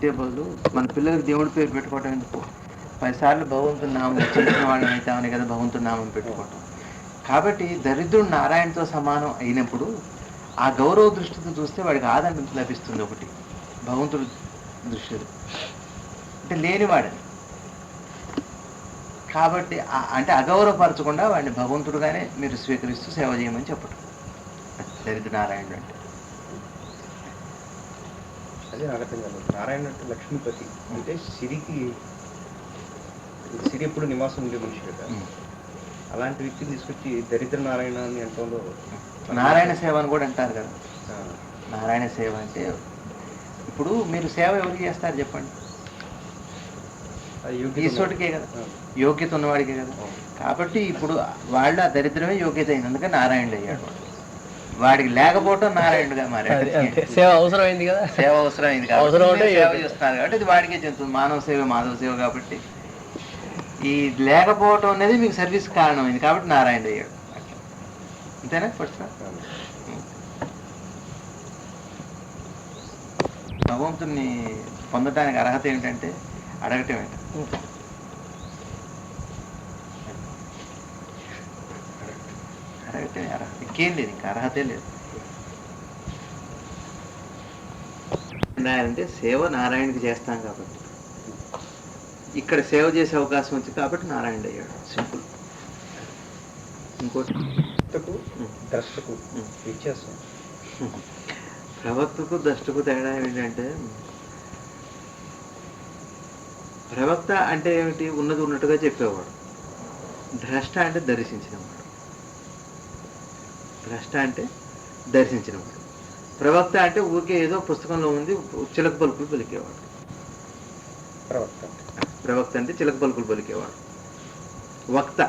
పెట్టే బదులు మన పిల్లలకి దేవుడి పేరు పెట్టుకోవటం ఎందుకు? 10 సార్లు భగవంతుని నామం ఉచ్చరించిన వాళ్ళం అవుతామని కదా భగవంతుని నామం పెట్టుకోవటం. కాబట్టి దరిద్రుడు నారాయణతో సమానం అయినప్పుడు ఆ గౌరవ దృష్టితో చూస్తే వాడికి ఆదరణ లభిస్తుంది. ఒకటి భగవంతుడి దృష్టిలో అంటే లేనివాడని. కాబట్టి అంటే అగౌరవపరచకుండా వాడిని భగవంతుడుగానే మీరు స్వీకరిస్తూ సేవ చేయమని చెప్పటం దరిద్ర నారాయణుడు అంటే. అదే నాకు అర్థం కాదు. నారాయణ అంటే లక్ష్మీపతి అంటే సిరికి ఎప్పుడు నివాసం ఉండే మనిషి కదా. అలాంటి వ్యక్తిని తీసుకొచ్చి దరిద్ర నారాయణ అని అంటంలో నారాయణ సేవ అని కూడా అంటారు కదా. నారాయణ సేవ అంటే ఇప్పుడు మీరు సేవ ఎవరికి చేస్తారు చెప్పండి? ఈశ్వరుడికే కదా, యోగ్యత ఉన్నవాడికే కదా. కాబట్టి ఇప్పుడు వాళ్ళ దరిద్రమే యోగ్యత అయింది, అందుకే నారాయణుడు అయ్యాడు. వాడికి లేకపోవటం నారాయణుడుగా మారాడు. సేవ అవసరమైంది కదా, సేవ అవసరమైంది కాబట్టి సేవ చేస్తున్నారు కాబట్టి అది వాడికే చెందుతుంది. మానవ సేవ మాధవ సేవ కాబట్టి ఈ లేకపోవటం అనేది మీకు సర్వీస్ కారణమైంది కాబట్టి నారాయణుడు అయ్యాడు. అంతేనా? ఫస్ట్ భగవంతుని పొందడానికి అర్హత ఏంటంటే అడగటమే. అడగటమే అర్హత, ఇంకేం లేదు, ఇంకా అర్హతే లేదు. అంటే సేవ నారాయణకి చేస్తాం కాబట్టి ఇక్కడ సేవ చేసే అవకాశం వచ్చింది కాబట్టి నారాయణుడు అయ్యాడు. సింపుల్. ఇంకోటి ద్రష్టకు వ్యత్యాసం. ప్రవక్తకు ద్రష్టకు తేడా ఏంటంటే, ప్రవక్త అంటే ఏమిటి? ఉన్నది ఉన్నట్టుగా చెప్పేవాడు. ద్రష్ట అంటే దర్శించినవాడు. ద్రష్ట అంటే దర్శించినవాడు. ప్రవక్త అంటే ఊరికే ఏదో పుస్తకంలో ఉంది చిలక పలుకులు పలికేవాడు. ప్రవక్త అంటే చిలక పలుకులు పలికేవాడు. వక్త,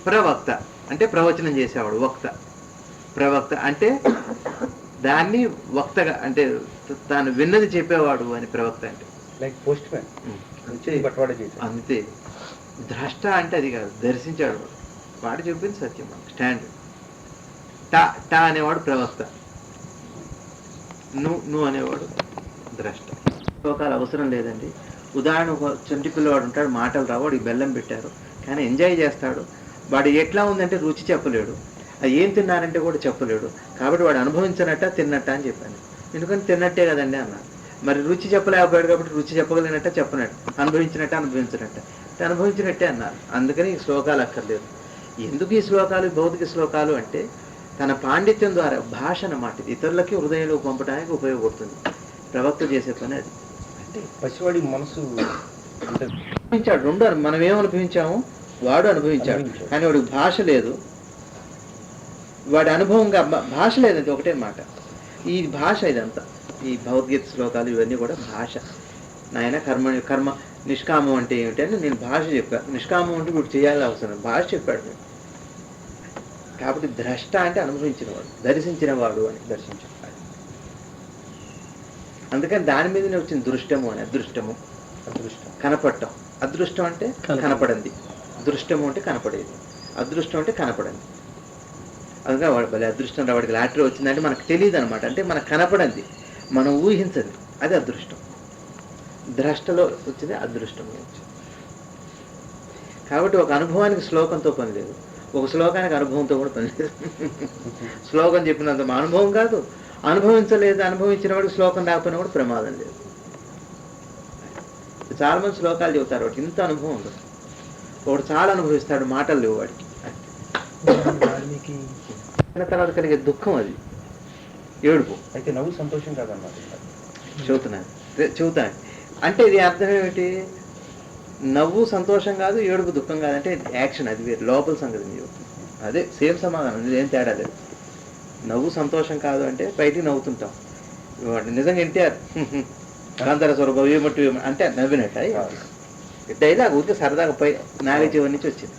ప్రవక్త అంటే ప్రవచనం చేసేవాడు. వక్త, ప్రవక్త అంటే దాన్ని వక్తగా అంటే తాను విన్నది చెప్పేవాడు అని ప్రవక్త అంటే. లైక్ పోస్ట్ మ్యాన్ అంతే. ద్రష్ట అంటే అది కాదు, దర్శించాడు వాడు. వాడు చెప్పింది సత్యం. స్టాండ్ టా అనేవాడు ప్రవక్త, నువ్వు అనేవాడు ద్రష్ట. శ్లోకాలు అవసరం లేదండి. ఉదాహరణ, ఒక చంటి పిల్లవాడు ఉంటాడు, మాటలు రావు, వాడికి బెల్లం పెట్టారు కానీ ఎంజాయ్ చేస్తాడు. వాడు ఎట్లా ఉందంటే రుచి చెప్పలేడు, అది ఏం తిన్నారంటే కూడా చెప్పలేడు. కాబట్టి వాడు అనుభవించనట్ట తిన్నట్ట అని చెప్పాను. ఎందుకంటే తిన్నట్టే కదండి అన్నాను. మరి రుచి చెప్పలేకపోయాడు కాబట్టి రుచి చెప్పగలిగినట్ట చెప్పనట్టు, అనుభవించినట్టే అన్నారు. అందుకని ఈ శ్లోకాలు అక్కర్లేదు. ఎందుకు ఈ శ్లోకాలు భౌతిక శ్లోకాలు అంటే తన పాండిత్యం ద్వారా భాష అన్నమాట ఇతరులకి హృదయంలో పంపడానికి ఉపయోగపడుతుంది. ప్రవక్త చేసే పని అది. అంటే పసివాడి మనసు అనుభవించాడు. రెండు మనం ఏమనుభవించాము, వాడు అనుభవించాడు. కానీ వాడికి భాష లేదు, వాడి అనుభవంగా భాష లేదంటే ఒకటే మాట. ఈ భాష ఇదంతా, ఈ భగవద్గీత శ్లోకాలు ఇవన్నీ కూడా భాష. నాయన కర్మ నిష్కామం అంటే ఏమిటి అని నేను భాష చెప్పాను. నిష్కామం అంటే ఇప్పుడు చేయాలని అవసరం, భాష చెప్పాడు. కాబట్టి ద్రష్ట అంటే అనుభవించినవాడు, దర్శించినవాడు అని దర్శించాడు. అందుకని దాని మీదనే వచ్చింది దృష్టము అని. అదృష్టం కనపడటం. అదృష్టం అంటే కనపడింది, దృష్టము అంటే కనపడేది, అదృష్టం అంటే కనపడింది. అందుకని వాడు భలే అదృష్టం, వాడికి లాటరీ వచ్చిందంటే మనకు తెలియదు అనమాట. అంటే మనకు కనపడింది, మనం ఊహించదు, అది అదృష్టం. ద్రష్టలో వచ్చింది అదృష్టం వచ్చింది. కాబట్టి ఒక అనుభవానికి శ్లోకంతో పని లేదు, ఒక శ్లోకానికి అనుభవంతో కూడా పని లేదు. శ్లోకం చెప్పినంత అనుభవం కాదు, అనుభవించిన వాడికి శ్లోకం రాకపోయినా కూడా ప్రమాదం లేదు. చాలా మంది శ్లోకాలు చెబుతారు, వాడికి ఇంత అనుభవం ఉండదు. వాడు చాలా అనుభవిస్తాడు, మాటలు లేవు వాడికి. తర్వాత కలిగే దుఃఖం అది ఏడుపు. అయితే నవ్వు సంతోషం కాదన్నమాట. చెబుతాను అంటే ఇది అర్థం ఏమిటి? నవ్వు సంతోషం కాదు, ఏడుపు దుఃఖం కాదంటే యాక్షన్, అది వేరు. లోపల సంగతి మీరు అదే సేమ్ సమాధానం, ఏం తేడా లేదు. నవ్వు సంతోషం కాదు అంటే బయటికి నవ్వుతుంటాం. నిజంగా ఎన్టీఆర్ కాంతార స్వరూపం ఏమట్టు అంటే నవ్వినట్ట డైలాగ్ ఊరికే సరదాగా పై నాగజీవన్ నుంచి వచ్చింది.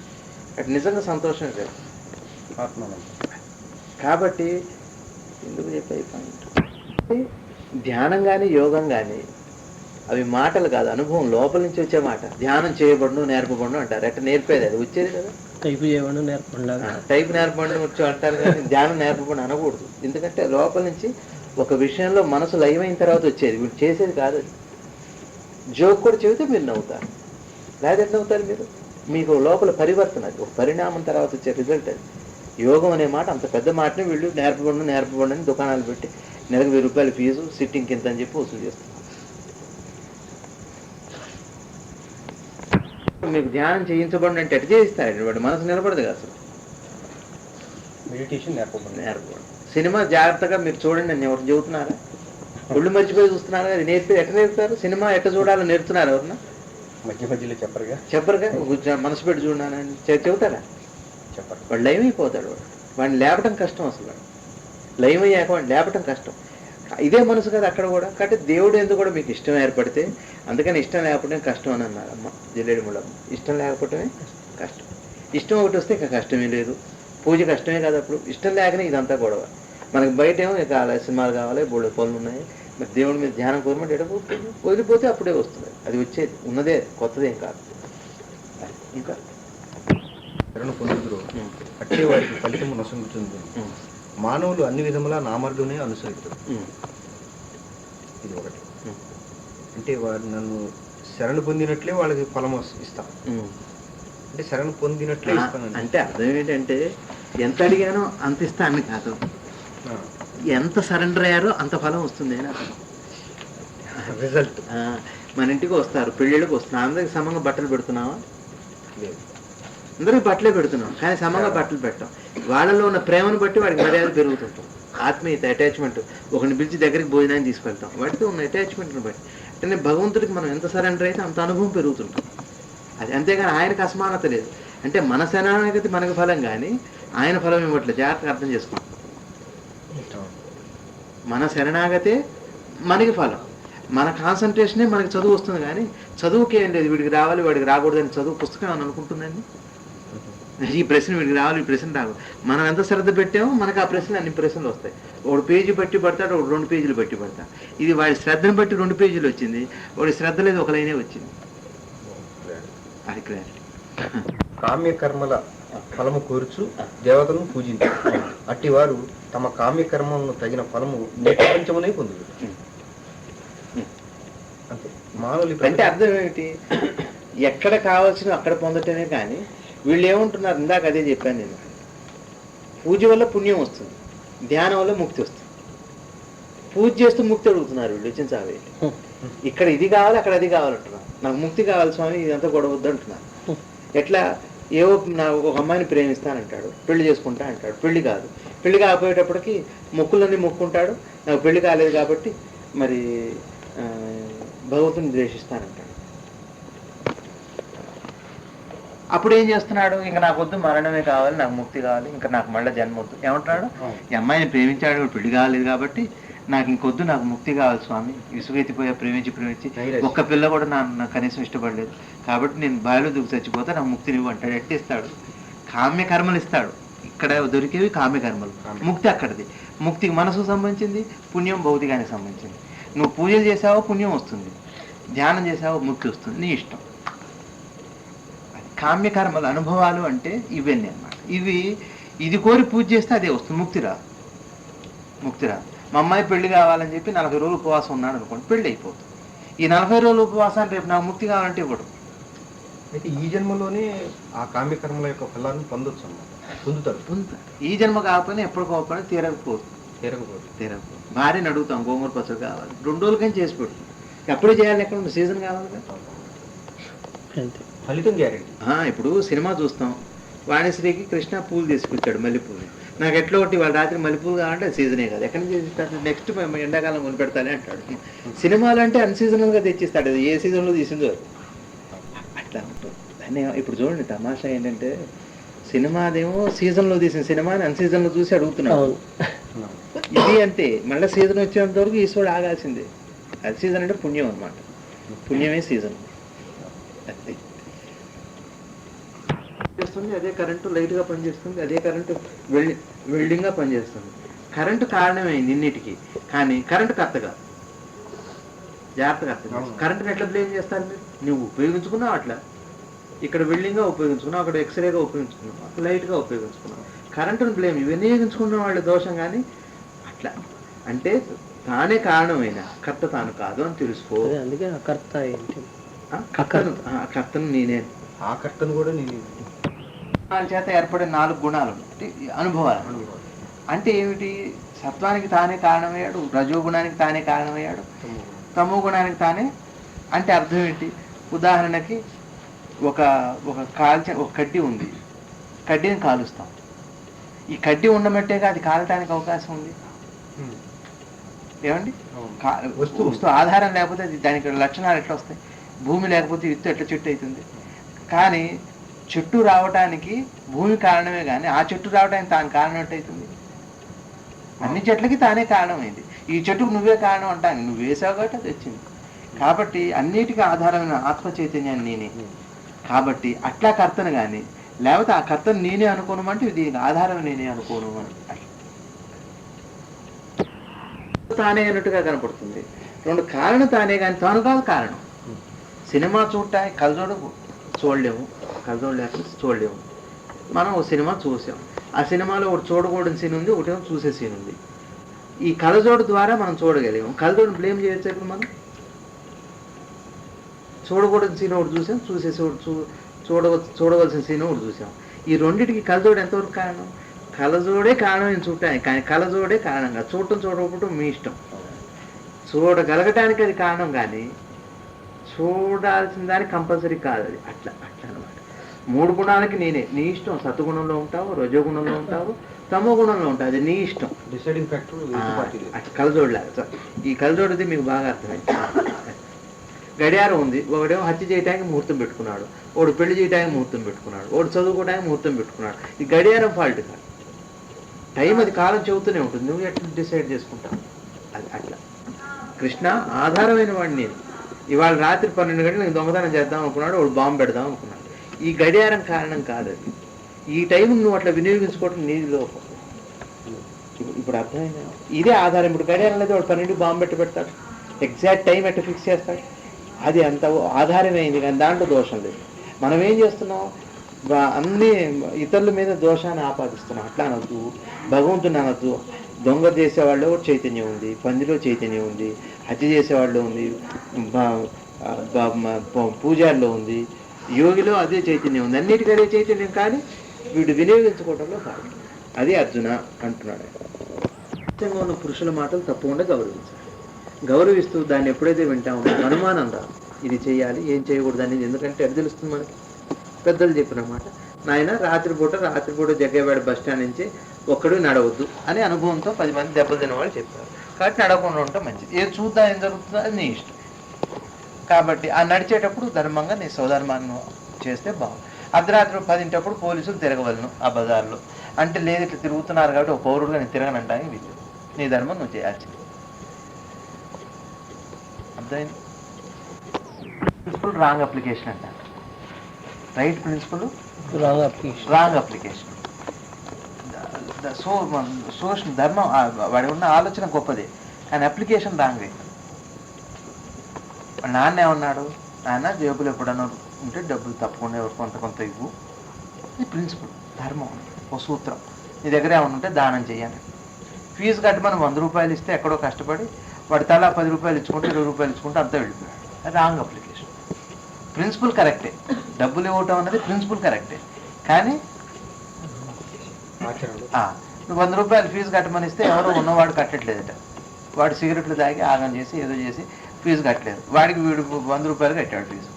అటు నిజంగా సంతోషం లేదు. కాబట్టి ఎందుకు చెప్పే పాయింట్, ధ్యానం కానీ యోగం కానీ అవి మాటలు కాదు, అనుభవం లోపల నుంచి వచ్చే మాట. ధ్యానం చేయబడును నేర్పబడును అంటారు. ఎట్లా నేర్పేది? అది వచ్చేది కదా. టైప్ నేర్పబడి వచ్చు అంటారు కానీ ధ్యానం నేర్పబడి అనకూడదు. ఎందుకంటే లోపల నుంచి ఒక విషయంలో మనసు లయమైన తర్వాత వచ్చేది, వీడు చేసేది కాదు. అది జోక్ కూడా చెబితే మీరు నవ్వుతారు, లేదా ఎట్లా నవ్వుతారు మీరు? మీకు లోపల పరివర్తన, అది ఒక పరిణామం తర్వాత వచ్చే రిజల్ట్ అది. యోగం అనే మాట అంత పెద్ద మాటని వీళ్ళు నేర్పబడి అని దుకాణాలు పెట్టి నెలకు 1000 రూపాయల ఫీజు, సిట్టింగ్ కింద అని చెప్పి వసూలు చేస్తున్నారు. మీకు ధ్యానం చేయించబడి అంటే ఎట్లా చేయిస్తారండి? వాడు మనసు నిలబడదు కదా అసలు. మెడిటేషన్ నేర్పబడి సినిమా జాగ్రత్తగా మీరు చూడండి అని ఎవరు చెబుతున్నారా? ఒళ్ళు మర్చిపోయి చూస్తున్నారా? అది ఎట్లా నేర్పుతారు? సినిమా ఎట్లా చూడాలో నేర్పుతున్నారు ఎవరన్నా? మధ్యలో చెప్పరుగా. మనసు పెట్టి చూడాలని చెబుతారా? చెప్పరు. వాడు లయం అయిపోతాడు. వాడిని లేపటం కష్టం అసలు. లయం అయ్యాక వాడిని లేపటం కష్టం. ఇదే మనసు కదా అక్కడ కూడా. కాబట్టి దేవుడు ఎందుకు కూడా మీకు ఇష్టం ఏర్పడితే, అందుకని ఇష్టం లేకపోవడం కష్టం అని అన్నారు అమ్మ జిల్లేడు ముళ్ళమ్మ. ఇష్టం లేకపోవటమే కష్టం. ఇష్టం ఒకటి వస్తే ఇక కష్టమే లేదు. పూజ కష్టమే కదా అప్పుడు. ఇష్టం లేకనే ఇదంతా గొడవ. మనకి బయట ఏమో ఇక సినిమాలు కావాలి, బోళ్ళు పనులు ఉన్నాయి, మరి దేవుడి మీద ధ్యానం కోరమంటే ఎడపోతుంది. వదిలిపోతే అప్పుడే వస్తుంది. అది వచ్చేది ఉన్నదే, కొత్తదేం కాదు. ఇంకా శరణు పొందుదురు అట్టే వారికి ఫలితము నొసంగుతుంది. మానవులు అన్ని విధములా నా మార్గమే అనుసరిస్తారు. ఇది ఒకటి. అంటే వారు నన్ను శరణు పొందినట్లే వాళ్ళకి ఫలం ఇస్తాను. అంటే శరణు పొందినట్లే ఇస్తాను. అంటే అర్థం ఏంటంటే ఎంత అడిగానో అంత ఇస్తాను కాదు, ఎంత సరెండర్ అయ్యారో అంత ఫలం వస్తుంది అని అర్థం. రిజల్ట్. మన ఇంటికి వస్తారు, పెళ్ళిళ్ళకి వస్తున్నారు, అందరికి సమంగా బట్టలు పెడుతున్నావా? లేదు. అందరికి బట్టలే పెడుతున్నాం, కానీ సమంగా బట్టలు పెట్టాం. వాళ్ళలో ఉన్న ప్రేమను బట్టి వాడికి మర్యాద పెరుగుతుంటాం. ఆత్మీయత, అటాచ్మెంట్. ఒకరిని పిలిచి దగ్గరికి భోజనాన్ని తీసుకెళ్తాం, వాటితో ఉన్న అటాచ్మెంట్ని బట్టి. అంటే భగవంతుడికి మనం ఎంత సరెండర్ అయితే అంత అనుభవం పెరుగుతుంటాం. అది అంతేగాని ఆయనకు అసమానత లేదు. అంటే మన శరణాగతి మనకు ఫలం, కానీ ఆయన ఫలం ఇవ్వట్లేదు. జాగ్రత్తగా అర్థం చేసుకుంటాం. మన శరణాగతే మనకి ఫలం, మన కాన్సన్ట్రేషనే మనకి చదువు వస్తుంది. కానీ చదువుకి ఏం లేదు, వీడికి రావాలి వాడికి రాకూడదని చదువు పుస్తకం అని అనుకుంటుందండి. ఈ ప్రశ్న వీడికి రావాలి, ఈ ప్రశ్న రాకూడదు. మనం ఎంత శ్రద్ధ పెట్టామో మనకు ఆ ప్రశ్నలు అన్ని ప్రశ్నలు వస్తాయి. ఒకడు పేజీ బట్టి పడతాడు, ఒకడు 2 పేజీలు బట్టి పడతాడు. ఇది వాడి శ్రద్ధను బట్టి 2 పేజీలు వచ్చింది, వాడి శ్రద్ధ లేదు, ఒక లైనే వచ్చింది. అది క్లారిటీ. కామ్య కర్మల ఫలము కోరుచు దేవతలను పూజించు అట్టి వారు తమ కామ్య కర్మలను తగిన ఫలము ప్రపంచమునే పొందుతారు. అంతే. మానవులు అంటే అర్థం ఏమిటి? ఎక్కడ కావాల్సిన అక్కడ పొందటమే. కానీ వీళ్ళు ఏమంటున్నారు, ఇందాక అదే చెప్పాను నేను, పూజ వల్ల పుణ్యం వస్తుంది, ధ్యానం వల్ల ముక్తి వస్తుంది. పూజ చేస్తూ ముక్తి అడుగుతున్నారు వీళ్ళు, వచ్చిన చావే. ఇక్కడ ఇది కావాలి, అక్కడ అది కావాలంటున్నారు. నాకు ముక్తి కావాలి స్వామి, ఇదంతా గొడవద్దు అంటున్నారు. ఎట్లా? ఏవో ఒక అమ్మాయిని ప్రేమిస్తానంటాడు, పెళ్లి చేసుకుంటా అంటాడు, పెళ్లి కాదు. పెళ్లి కాకపోయేటప్పటికి మొక్కులన్నీ మొక్కుంటాడు, నాకు పెళ్లి కాలేదు కాబట్టి మరి భగవంతుని ద్వేషిస్తానంటాడు. అప్పుడు ఏం చేస్తున్నాడు? ఇంకా నాకు వద్దు, మరణమే కావాలి, నాకు ముక్తి కావాలి, ఇంకా నాకు మళ్ళీ జన్మ వద్దు. ఏమంటున్నాడు? ఈ అమ్మాయిని ప్రేమించాడు, పెళ్లి కాలేదు కాబట్టి నాకు ఇంకొద్దు, నాకు ముక్తి కావాలి స్వామి. విసుగెత్తిపోయా, ప్రేమించి ఒక్క పిల్ల కూడా నాకు కనీసం ఇష్టపడలేదు కాబట్టి నేను బావిలో దూకి చచ్చిపోతా, నాకు ముక్తిని ఇవ్వంటాడు. ఎట్టిస్తాడు? కామ్య కర్మలు ఇస్తాడు. ఇక్కడ దొరికేవి కామ్య కర్మలు, ముక్తి అక్కడిది. ముక్తికి మనసుకు సంబంధించింది, పుణ్యం భౌతికానికి సంబంధించింది. నువ్వు పూజలు చేసావో పుణ్యం వస్తుంది, ధ్యానం చేసావో ముక్తి వస్తుంది, నీ ఇష్టం. కామ్యకర్మల అనుభవాలు అంటే ఇవన్నీ అన్నమాట. ఇది కోరి పూజ చేస్తే అదే వస్తుంది, ముక్తి రాదు. మా అమ్మాయి పెళ్లి కావాలని చెప్పి 40 రోజులు ఉపవాసం ఉన్నాడు అనుకోండి, పెళ్లి అయిపోతుంది. ఈ 40 రోజుల ఉపవాసాన్ని రేపు నాకు ముక్తి కావాలంటే ఇవ్వడు. అయితే ఈ జన్మలోనే ఆ కామ్యకర్మల యొక్క ఫలాన్ని పొందొచ్చు అన్నమాట. పొందుతారు. ఈ జన్మ కాకపోయినా ఎప్పటికోకపోయినా తీరకపోతుంది. భార్యని అడుగుతాం, గోంగూర పచ్చడి కావాలి, 2 రోజులకైనా చేసి పెడుతుంది. ఎప్పుడు చేయాలి? ఎక్కడ ఉంది? సీజన్ కావాలి కదా, ఫలితం గ్యారెంటీ. ఇప్పుడు సినిమా చూస్తాం, వాణిశ్రీకి కృష్ణ పూలు తీసుకొచ్చాడు, మల్లెపూలు. నాకు ఎట్లా ఒకటి వాళ్ళ రాత్రి మల్లెపూలు కావాలంటే సీజనే కాదు, ఎక్కడి నుంచి తెచ్చిస్తాడు? నెక్స్ట్ ఎండాకాలం కొని పెడతానే అంటాడు. సినిమాలు అంటే అన్సీజనల్గా తెచ్చిస్తాడు, అది ఏ సీజన్లో తీసిందో అట్లా ఉంటుంది. దాన్ని ఇప్పుడు చూడండి, తమాషా ఏంటంటే సినిమాదేమో సీజన్లో తీసిన సినిమాని అన్సీజన్లో చూసి అడుగుతున్నాడు. ఇది అంతే, మళ్ళీ సీజన్ వచ్చేంత వరకు ఈశ్వరుడు ఆగాల్సిందే. అది సీజన్ అంటే పుణ్యం అనమాట, పుణ్యమే సీజన్. అది చేస్తుంది, అదే కరెంటు లైట్గా పనిచేస్తుంది, అదే కరెంటు వెల్డింగ్గా పనిచేస్తుంది. కరెంటు కారణమైంది ఇన్నిటికి, కానీ కరెంటు కరెక్ట్గా జాగ్రత్తగా అర్థం. కరెంటుని ఎట్లా బ్లేమ్ చేస్తారు మీరు? నువ్వు ఉపయోగించుకున్నావు అట్లా, ఇక్కడ వెల్డింగ్గా ఉపయోగించుకున్నావు, అక్కడ ఎక్స్రేగా ఉపయోగించుకున్నావు, అక్కడ లైట్గా ఉపయోగించుకున్నావు. కరెంటును బ్లేమ్ వినియోగించుకున్న వాళ్ళ దోషం. కానీ అట్లా అంటే తానే కారణమైన కర్త తాను కాదు అని తెలుసుకో. అందుకే అకర్త ఏంటి? కర్తను నేనే. ఆ కర్తను కూడా నేను వాళ్ళ చేత ఏర్పడే 4 గుణాలు అనుభవాలు. అంటే ఏమిటి? సత్వానికి తానే కారణమయ్యాడు, రజోగుణానికి తానే కారణమయ్యాడు, తమో గుణానికి తానే. అంటే అర్థం ఏంటి? ఉదాహరణకి ఒక కడ్డీ ఉంది, కడ్డీని కాలుస్తాం. ఈ కడ్డీ ఉండమట్టేగా అది కాలటానికి అవకాశం ఉంది. ఏమండి? వస్తువు ఆధారం లేకపోతే దానికి లక్షణాలు ఎట్లా వస్తాయి? భూమి లేకపోతే విత్తు ఎట్లా చెట్టు అవుతుంది? కానీ చెట్టు రావటానికి భూమి కారణమే, కానీ ఆ చెట్టు రావడానికి తాను కారణం ఎట్టయితుంది? అన్ని చెట్లకి తానే కారణమైంది. ఈ చెట్టుకు నువ్వే కారణం అంటాను, నువ్వు వేసావు కాబట్టి అది వచ్చింది. కాబట్టి అన్నిటికీ ఆధారమైన ఆత్మ చైతన్యాన్ని నేనే. కాబట్టి అట్లా కర్తను కానీ, లేకపోతే ఆ కర్తను నేనే అనుకోనమంటే దీనికి ఆధారం నేనే అనుకోను అని తానే అన్నట్టుగా కనపడుతుంది. 2 కారణం తానే కానీ తాను కాదు కారణం. సినిమా చూడటానికి కలజోడు చూడలేము, కలజోడు లేకపోతే చూడలేము. మనం ఒక సినిమా చూసాం, ఆ సినిమాలో ఒకటి చూడకూడని సీన్ ఉంది, ఒకటేమో చూసే సీన్ ఉంది. ఈ కలజోడు ద్వారా మనం చూడగలిగాం. కలజోడుని బ్లేమ్ చేయొచ్చు. ఇప్పుడు మనం చూడకూడని సీన్ ఒకటి చూసాం, చూడవలసిన సీన్ ఒకటి చూసాం. ఈ రెండింటికి కలజోడు ఎంతవరకు కారణం? కలజోడే కారణం నేను చూడటానికి, కానీ కలజోడే కారణంగా చూడకపోవటం మీ ఇష్టం. చూడగలగటానికి అది కారణం, కానీ చూడాల్సిన దానికి కంపల్సరీ కాదు అది. అట్లా అనమాట. 3 గుణాలకి నేనే. నీ ఇష్టం. సత్వగుణంలో ఉంటావు, రజోగుణంలో ఉంటావు, తమో గుణంలో ఉంటావు, అది నీ ఇష్టం. డిసైడింగ్ ఫ్యాక్టర్ అట్లా కలజోడులాగా. ఈ కలజోడిది మీకు బాగా అర్థమైంది. గడియారం ఉంది, ఒకడేమో హత్య చేయడానికి ముహూర్తం పెట్టుకున్నాడు, ఒకడు పెళ్లి చేయడానికి ముహూర్తం పెట్టుకున్నాడు, ఒకడు చదువుకోవడానికి ముహూర్తం పెట్టుకున్నాడు. ఈ గడియారం ఫాల్ట్ కాదు. టైం అది కాలం చెబుతూనే ఉంటుంది, నువ్వు ఎట్లా డిసైడ్ చేసుకుంటావు? అది అట్లా. కృష్ణ ఆధారమైన వాడిని నేను. ఇవాళ రాత్రి 12 గంటలకు నేను దొంగతనం చేద్దాం అనుకున్నాడు, వాడు బాంబు పెడదాం అనుకున్నాడు. ఈ గడియారం కారణం కాదు అది. ఈ టైం నువ్వు అట్లా వినియోగించుకోవటం నీది లోపం. ఇప్పుడు అర్థమైందా? ఇదే ఆధారం. ఇప్పుడు గడియారం లేదు, వాడు 12 బాంబు పెడతాడు, ఎగ్జాక్ట్ టైం ఎట్లా ఫిక్స్ చేస్తాడు? అది అంత ఆధారమైంది, కానీ దాంట్లో దోషం లేదు. మనం ఏం చేస్తున్నాం? అన్ని ఇతరుల మీద దోషాన్ని ఆపాదిస్తున్నాం. అట్లా అనొద్దు, భగవంతుని అనొద్దు. దొంగ చేసేవాళ్ళు చైతన్యం ఉంది, పందిలో చైతన్యం ఉంది, హత్య చేసేవాళ్ళు ఉంది, పూజారిలో ఉంది, యోగిలో అదే చైతన్యం ఉంది. అన్నిటికీ అదే చైతన్యం, కానీ వీడు వినియోగించుకోవడంలో కాదు. అది అర్జున అంటున్నాడు. సత్యంగా ఉన్న పురుషుల మాటలు తప్పకుండా గౌరవించాలి. గౌరవిస్తూ దాన్ని ఎప్పుడైతే వింటామో అనుమానం రాదు, ఇది చేయాలి, ఏం చేయకూడదు అనేది. ఎందుకంటే అది తెలుస్తుంది మనకి. పెద్దలు చెప్పిన మాట, నాయన రాత్రిపూట జగ్గేవాడ బస్ స్టాండ్ నుంచి ఒక్కడు నడవద్దు అనే అనుభవంతో 10 మంది దెబ్బలు తినవాళ్ళు చెప్పారు. కాబట్టి నడవకుండా ఉంటే మంచిది. ఏది చూద్దాం ఏం జరుగుతుందో అది నీ ఇష్టం. కాబట్టి ఆ నడిచేటప్పుడు ధర్మంగా నీ స్వధర్మాన్ని చేస్తే బాగుంది. అర్ధరాత్రి 10 పోలీసులు తిరగవలను ఆ బజార్లో అంటే, లేదు ఇట్లా తిరుగుతున్నారు కాబట్టి ఒక పౌరుడుగా నేను తిరగనంటానికి వీలు. నీ ధర్మం నువ్వు చేయాల్సింది. అర్థమైంది? ప్రిన్సిపల్ రాంగ్ అప్లికేషన్ అంటారు. Right principle wrong application. Social ధర్మం వాడి ఉన్న ఆలోచన గొప్పదే, కానీ అప్లికేషన్ రాంగ్ అయింది. నాన్న ఏమన్నాడు? నాన్న జేబులు ఎప్పుడన్నా ఉంటే డబ్బులు తప్పకుండా ఎవరు కొంత ఇవ్వు. ఇది ప్రిన్సిపల్, ధర్మం, ఓ సూత్రం. నీ దగ్గర ఏమైనా ఉంటే దానం చేయాలి. ఫీజు కట్టి మనం 100 రూపాయలు ఇస్తే ఎక్కడో కష్టపడి వాడి తలా 10 రూపాయలు ఇచ్చుకుంటే 20 రూపాయలు ఇచ్చుకుంటే అంతా వెళ్ళిపోయాడు. Wrong application. ప్రిన్సిపల్ కరెక్టే, డబ్బులు ఇవ్వటం అనేది ప్రిన్సిపల్ కరెక్టే, కానీ నువ్వు 100 రూపాయలు ఫీజు కట్టమని ఇస్తే ఎవరో ఉన్నవాడు కట్టట్లేదట. వాడు సిగరెట్లు తాగి ఆగం చేసి ఏదో చేసి ఫీజు కట్టలేదు, వాడికి వీడు 100 రూపాయలు కట్టాడు ఫీజు.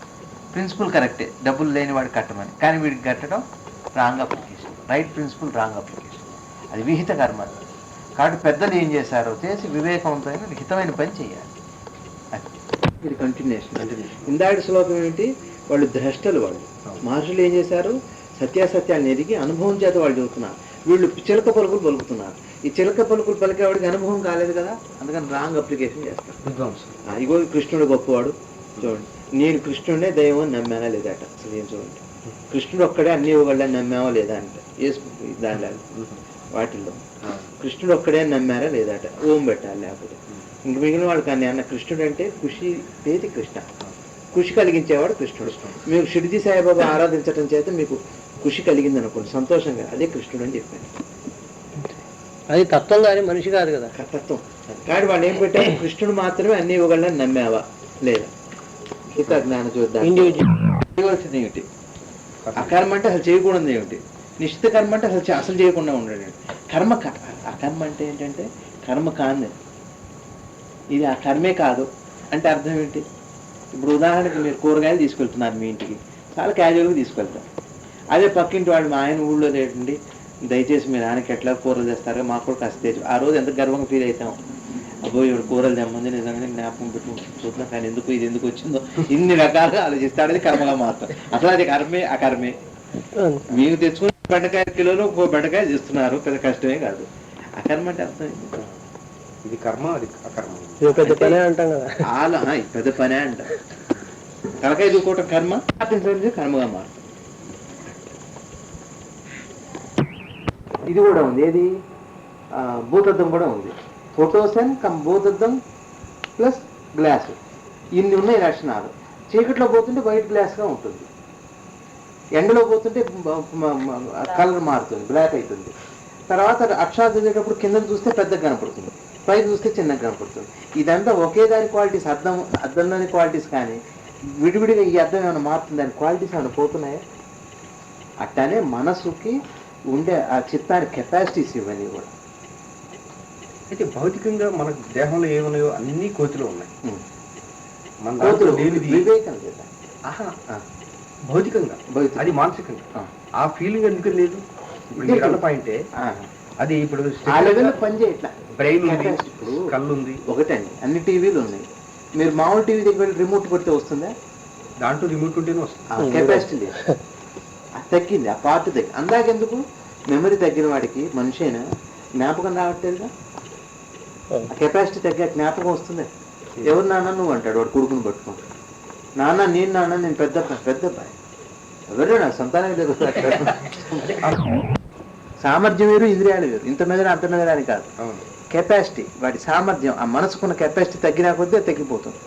ప్రిన్సిపల్ కరెక్టే, డబ్బులు లేని వాడికి కట్టమని, కానీ వీడికి కట్టడం wrong application. Right principle wrong application. అది విహిత కర్మ. కాబట్టి పెద్దలు ఏం చేశారో చేసి వివేకవంతమైన లిఖితమైన పని చేయాలి. ఇది కంటిన్యూషన్. ఇందాటి శ్లోకం ఏమిటి? వాళ్ళు ద్రష్టలు. వాళ్ళు మహర్షులు ఏం చేశారు? సత్యాసత్యాన్ని ఎదిగి అనుభవం చేత వాళ్ళు చెబుతున్నారు. వీళ్ళు చిలక పలుకులు పలుకుతున్నారు. ఈ చిలక పలుకులు పలికేవాడికి అనుభవం కాలేదు కదా, అందుకని రాంగ్ అప్లికేషన్ చేస్తారు. ఇగో కృష్ణుడు గొప్పవాడు, చూడండి నేను కృష్ణుడినే దైవం నమ్మానా లేదా అట. అసలు ఏం చూడండి, కృష్ణుడు ఒక్కడే అన్ని ఇవ్వగలని నమ్మావా లేదా అంట. దానిలో వాటిల్లో కృష్ణుడు ఒక్కడే నమ్మారా లేదా అట. ఓం పెట్టాలి, లేకపోతే ఇంక మిగిలిన వాళ్ళు. కానీ అన్న కృష్ణుడు అంటే ఖుషి పేది కృష్ణ, ఖుషి కలిగించేవాడు కృష్ణుడు. మీకు షిరిడి సాయిబాబా ఆరాధించడం చేత మీకు ఖుషి కలిగింది అనుకోండి, సంతోషంగా, అదే కృష్ణుడు అని చెప్పాను. అది తత్వం కానీ మనిషి కాదు కదా. తత్వం. కానీ వాళ్ళు ఏం పెట్టారు, కృష్ణుడు మాత్రమే అన్ని ఇవ్వగలని నమ్మావా లేదా? గీతా జ్ఞాన చూద్దాం. చేయవలసింది ఏమిటి? అకర్మ అంటే అసలు చేయకూడదు ఏమిటి? నిశ్చిత కర్మ అంటే అసలు చేయకుండా ఉండడం. కర్మ అకర్మ అంటే ఏంటంటే కర్మ కాదు, ఇది ఆ కర్మే కాదు అంటే అర్థం ఏంటి? ఇప్పుడు ఉదాహరణకి మీరు కూరగాయలు తీసుకెళ్తున్నారు మీ ఇంటికి, చాలా క్యాజువల్గా తీసుకెళ్తారు. అదే పక్కింటి వాడు, మా ఆయన ఊళ్ళో లేదండి, దయచేసి మీ నాన్నకి ఎట్లా కూరలు తెస్తారో మాకు కూడా కాస్త తెచ్చు. ఆ రోజు ఎంత గర్వంగా ఫీల్ అవుతాం, అబ్బో ఇప్పుడు కూరలు తెమ్మంది నిజంగానే జ్ఞాపకం పెట్టు చూద్దాం, కానీ ఇది ఎందుకు వచ్చిందో ఇన్ని రకాలుగా ఆలోచిస్తాడు. అది కర్మగా మాత్రం. అసలు అది కర్మే అకర్మే. మీకు తెచ్చుకుని బెండకాయ కిలోలో ఒక బెండకాయ చేస్తున్నారు, పెద్ద కష్టమే కాదు. అకర్మ అంటే అర్థం ఏంటి? ఇది కర్మ, అది అకర్మ. పెద్ద పనే అంటాం కదా. పెద్ద పనే అంట. తలకాయ దూకోవటం కర్మ, కర్మగా మారుతుంది. ఇది కూడా ఉంది, ఏది భూతద్దం కూడా ఉంది. ఫోటోసెన్ కమ్ భూతద్దం ప్లస్ గ్లాసు, ఇన్ని ఉన్నాయి లక్షణాలు. చీకట్లో పోతుంటే వైట్ గ్లాస్గా ఉంటుంది, ఎండలో పోతుంటే కలర్ మారుతుంది, బ్లాక్ అవుతుంది. తర్వాత అక్షరాలు చదివేటప్పుడు కిందకు చూస్తే పెద్దగా కనపడుతుంది, పైకి చూస్తే చిన్నగా కనపడుతుంది. ఇదంతా ఒకే దాని క్వాలిటీస్, అద్దంలోని క్వాలిటీస్. కానీ విడివిడిగా ఈ అద్దం ఏమైనా మారుతుంది, దాని క్వాలిటీస్ ఏమైనా పోతున్నాయా? అట్లానే మనసుకి ఉండే ఆ చిత్తానికి కెపాసిటీస్ ఇవన్నీ కూడా. అయితే భౌతికంగా మన దేహంలో ఏమున్నాయో అన్ని కోతిలో ఉన్నాయి. మన వివేకం లేదా? భౌతికంగా, అది మానసికంగా ఆ ఫీలింగ్ ఎందుకు లేదు? ఇప్పుడు పాయింటే అది. ఇప్పుడు పనిచేయట్లా. బ్రెయిన్ ఉంది, కళ్ళు ఉంది, ఒకటండి. అన్ని టీవీలు ఉన్నాయి. మీరు మామూలు టీవీ దగ్గర వెళ్ళి రిమోట్ కొడితే వస్తుందా? దాంట్లో రిమోట్ ఉంటేనే వస్తుంది. కెపాసిటీ లేదు, తగ్గింది ఆ పార్ట్ దగ్గర. అందాకెందుకు? మెమరీ తగ్గిన వాడికి మనిషి అయినా జ్ఞాపకం రావట్లేదుగా. ఆ కెపాసిటీ తగ్గా జ్ఞాపకం వస్తుంది. ఎవరు నాన్న నువ్వు అంటాడు వాడు కొడుకుని పట్టుకుంటాడు. నాన్న నేను పెద్ద అబ్బాయి, ఎవరు నా సంతానం లేదు. సామర్థ్యం వేరు, ఇంద్రియాలు వేరు. ఇంత మెదడు అంత మెదడు అని కాదు. కెపాసిటీ, వాడి సామర్థ్యం, ఆ మనసుకున్న కెపాసిటీ తగ్గినా కొద్దీ తగ్గిపోతుంది.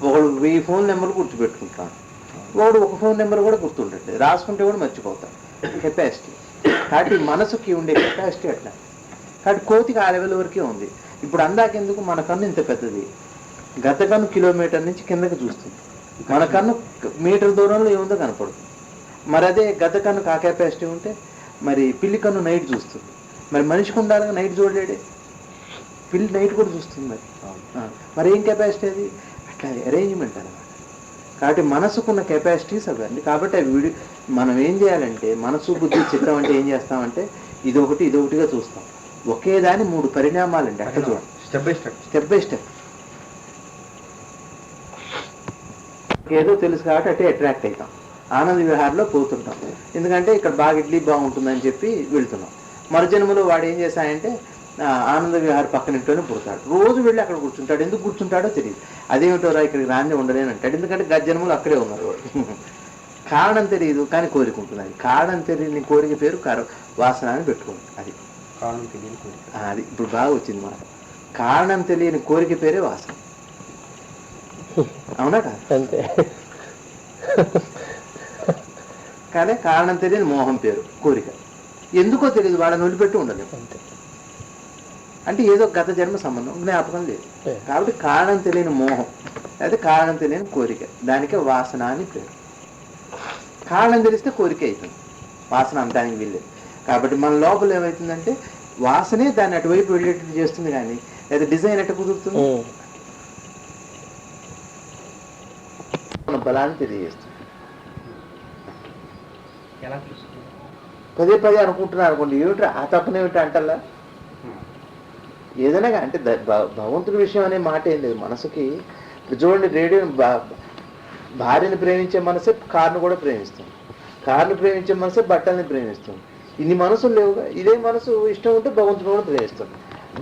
ఒకడు 1000 ఫోన్ నెంబర్లు గుర్తుపెట్టుకుంటాను, వాడు ఒక ఫోన్ నెంబర్ కూడా గుర్తుండట్లేదు, రాసుకుంటే కూడా మర్చిపోతాడు. కెపాసిటీ. కాబట్టి మనసుకి ఉండే కెపాసిటీ అట్లా. కాబట్టి కోతికి ఆ లెవెల్ వరకే ఉంది. ఇప్పుడు అందాకెందుకు? మన కన్ను ఇంత పెద్దది, గత కన్ను కిలోమీటర్ నుంచి కిందకి చూస్తుంది, మన కన్ను మీటర్ దూరంలో ఏముందో కనపడుతుంది. మరి అదే గత కన్నుకు ఆ కెపాసిటీ ఉంటే మరి పిల్లి కన్ను నైట్ చూస్తుంది. మరి మనిషికి ఉండాలిగా, నైట్ చూడలేడే, పిల్లి నైట్ కూడా చూస్తుంది. మరి ఏం కెపాసిటీ అది? అట్లా అరేంజ్మెంట్ అనమాట. కాబట్టి మనసుకున్న కెపాసిటీస్ అవన్నీ. కాబట్టి అవి మనం ఏం చేయాలంటే, మనసు బుద్ధి చిత్తం అంటే ఏం చేస్తామంటే ఇదొకటిగా చూస్తాం. ఒకే దాని 3 పరిణామాలండి. అట్లా చూడండి, స్టెప్ బై స్టెప్. ఏదో తెలుసు కాబట్టి అట్టే అట్రాక్ట్ అవుతాం, ఆనంద విహారంలో పోతుంటాం. ఎందుకంటే ఇక్కడ బాగా ఇడ్లీ బాగుంటుందని చెప్పి వెళ్తున్నాం. మరుజన్మలో వాడు ఏం చేశాయంటే ఆనంద విహార పక్కన ఇంట్లోనే పుడతాడు. రోజు వెళ్ళి అక్కడ కూర్చుంటాడు. ఎందుకు కూర్చుంటాడో తెలియదు. అదేమిటోరా ఇక్కడికి రాని ఉండలేని అంటాడు. ఎందుకంటే గజ్జన్మలు అక్కడే ఉన్నారు వాడు. కారణం తెలియదు కానీ కోరిక ఉంటుంది. అది కారణం తెలియని కోరిక పేరు వాసన అని పెట్టుకోండి. అది కారణం తెలియని కోరిక. అది ఇప్పుడు బాగా వచ్చింది మాట. కారణం తెలియని కోరిక పేరే వాసన. అవునా కాదు? అంతే. కానీ కారణం తెలియని మోహం పేరు కోరిక. ఎందుకో తెలియదు, వాళ్ళని వదిలిపెట్టి ఉండలేదు. అంటే ఏదో గత జన్మ సంబంధం, జ్ఞాపకం లేదు. కాబట్టి కారణం తెలియని మోహం, అయితే కారణం తెలియని కోరిక, దానికే వాసన అని పేరు. కారణం తెలిస్తే కోరిక అవుతుంది, వాసన అంతానికి వీల్లేదు. కాబట్టి మన లోపల ఏమవుతుందంటే వాసనే దాన్ని అటువైపు వెళ్ళేటట్టు చేస్తుంది, కానీ లేదా డిజైన్ ఎట్ట కుదురుతుంది, మన బలాన్ని తెలియజేస్తుంది. పదే అనుకుంటున్నారు అనుకోండి, ఏమిట్రా ఆ తప్పనేమిటి అంటల్లా. ఏదైనా అంటే భగవంతుడి విషయం అనే మాట ఏం లేదు మనసుకి. చూడండి, రేడియో భార్యని ప్రేమించే మనసే కారును కూడా ప్రేమిస్తుంది, కారును ప్రేమించే మనసే బట్టల్ని ప్రేమిస్తుంది. ఇన్ని మనసులు లేవుగా. ఇదే మనసు ఇష్టం ఉంటే భగవంతుని కూడా ప్రేమిస్తుంది.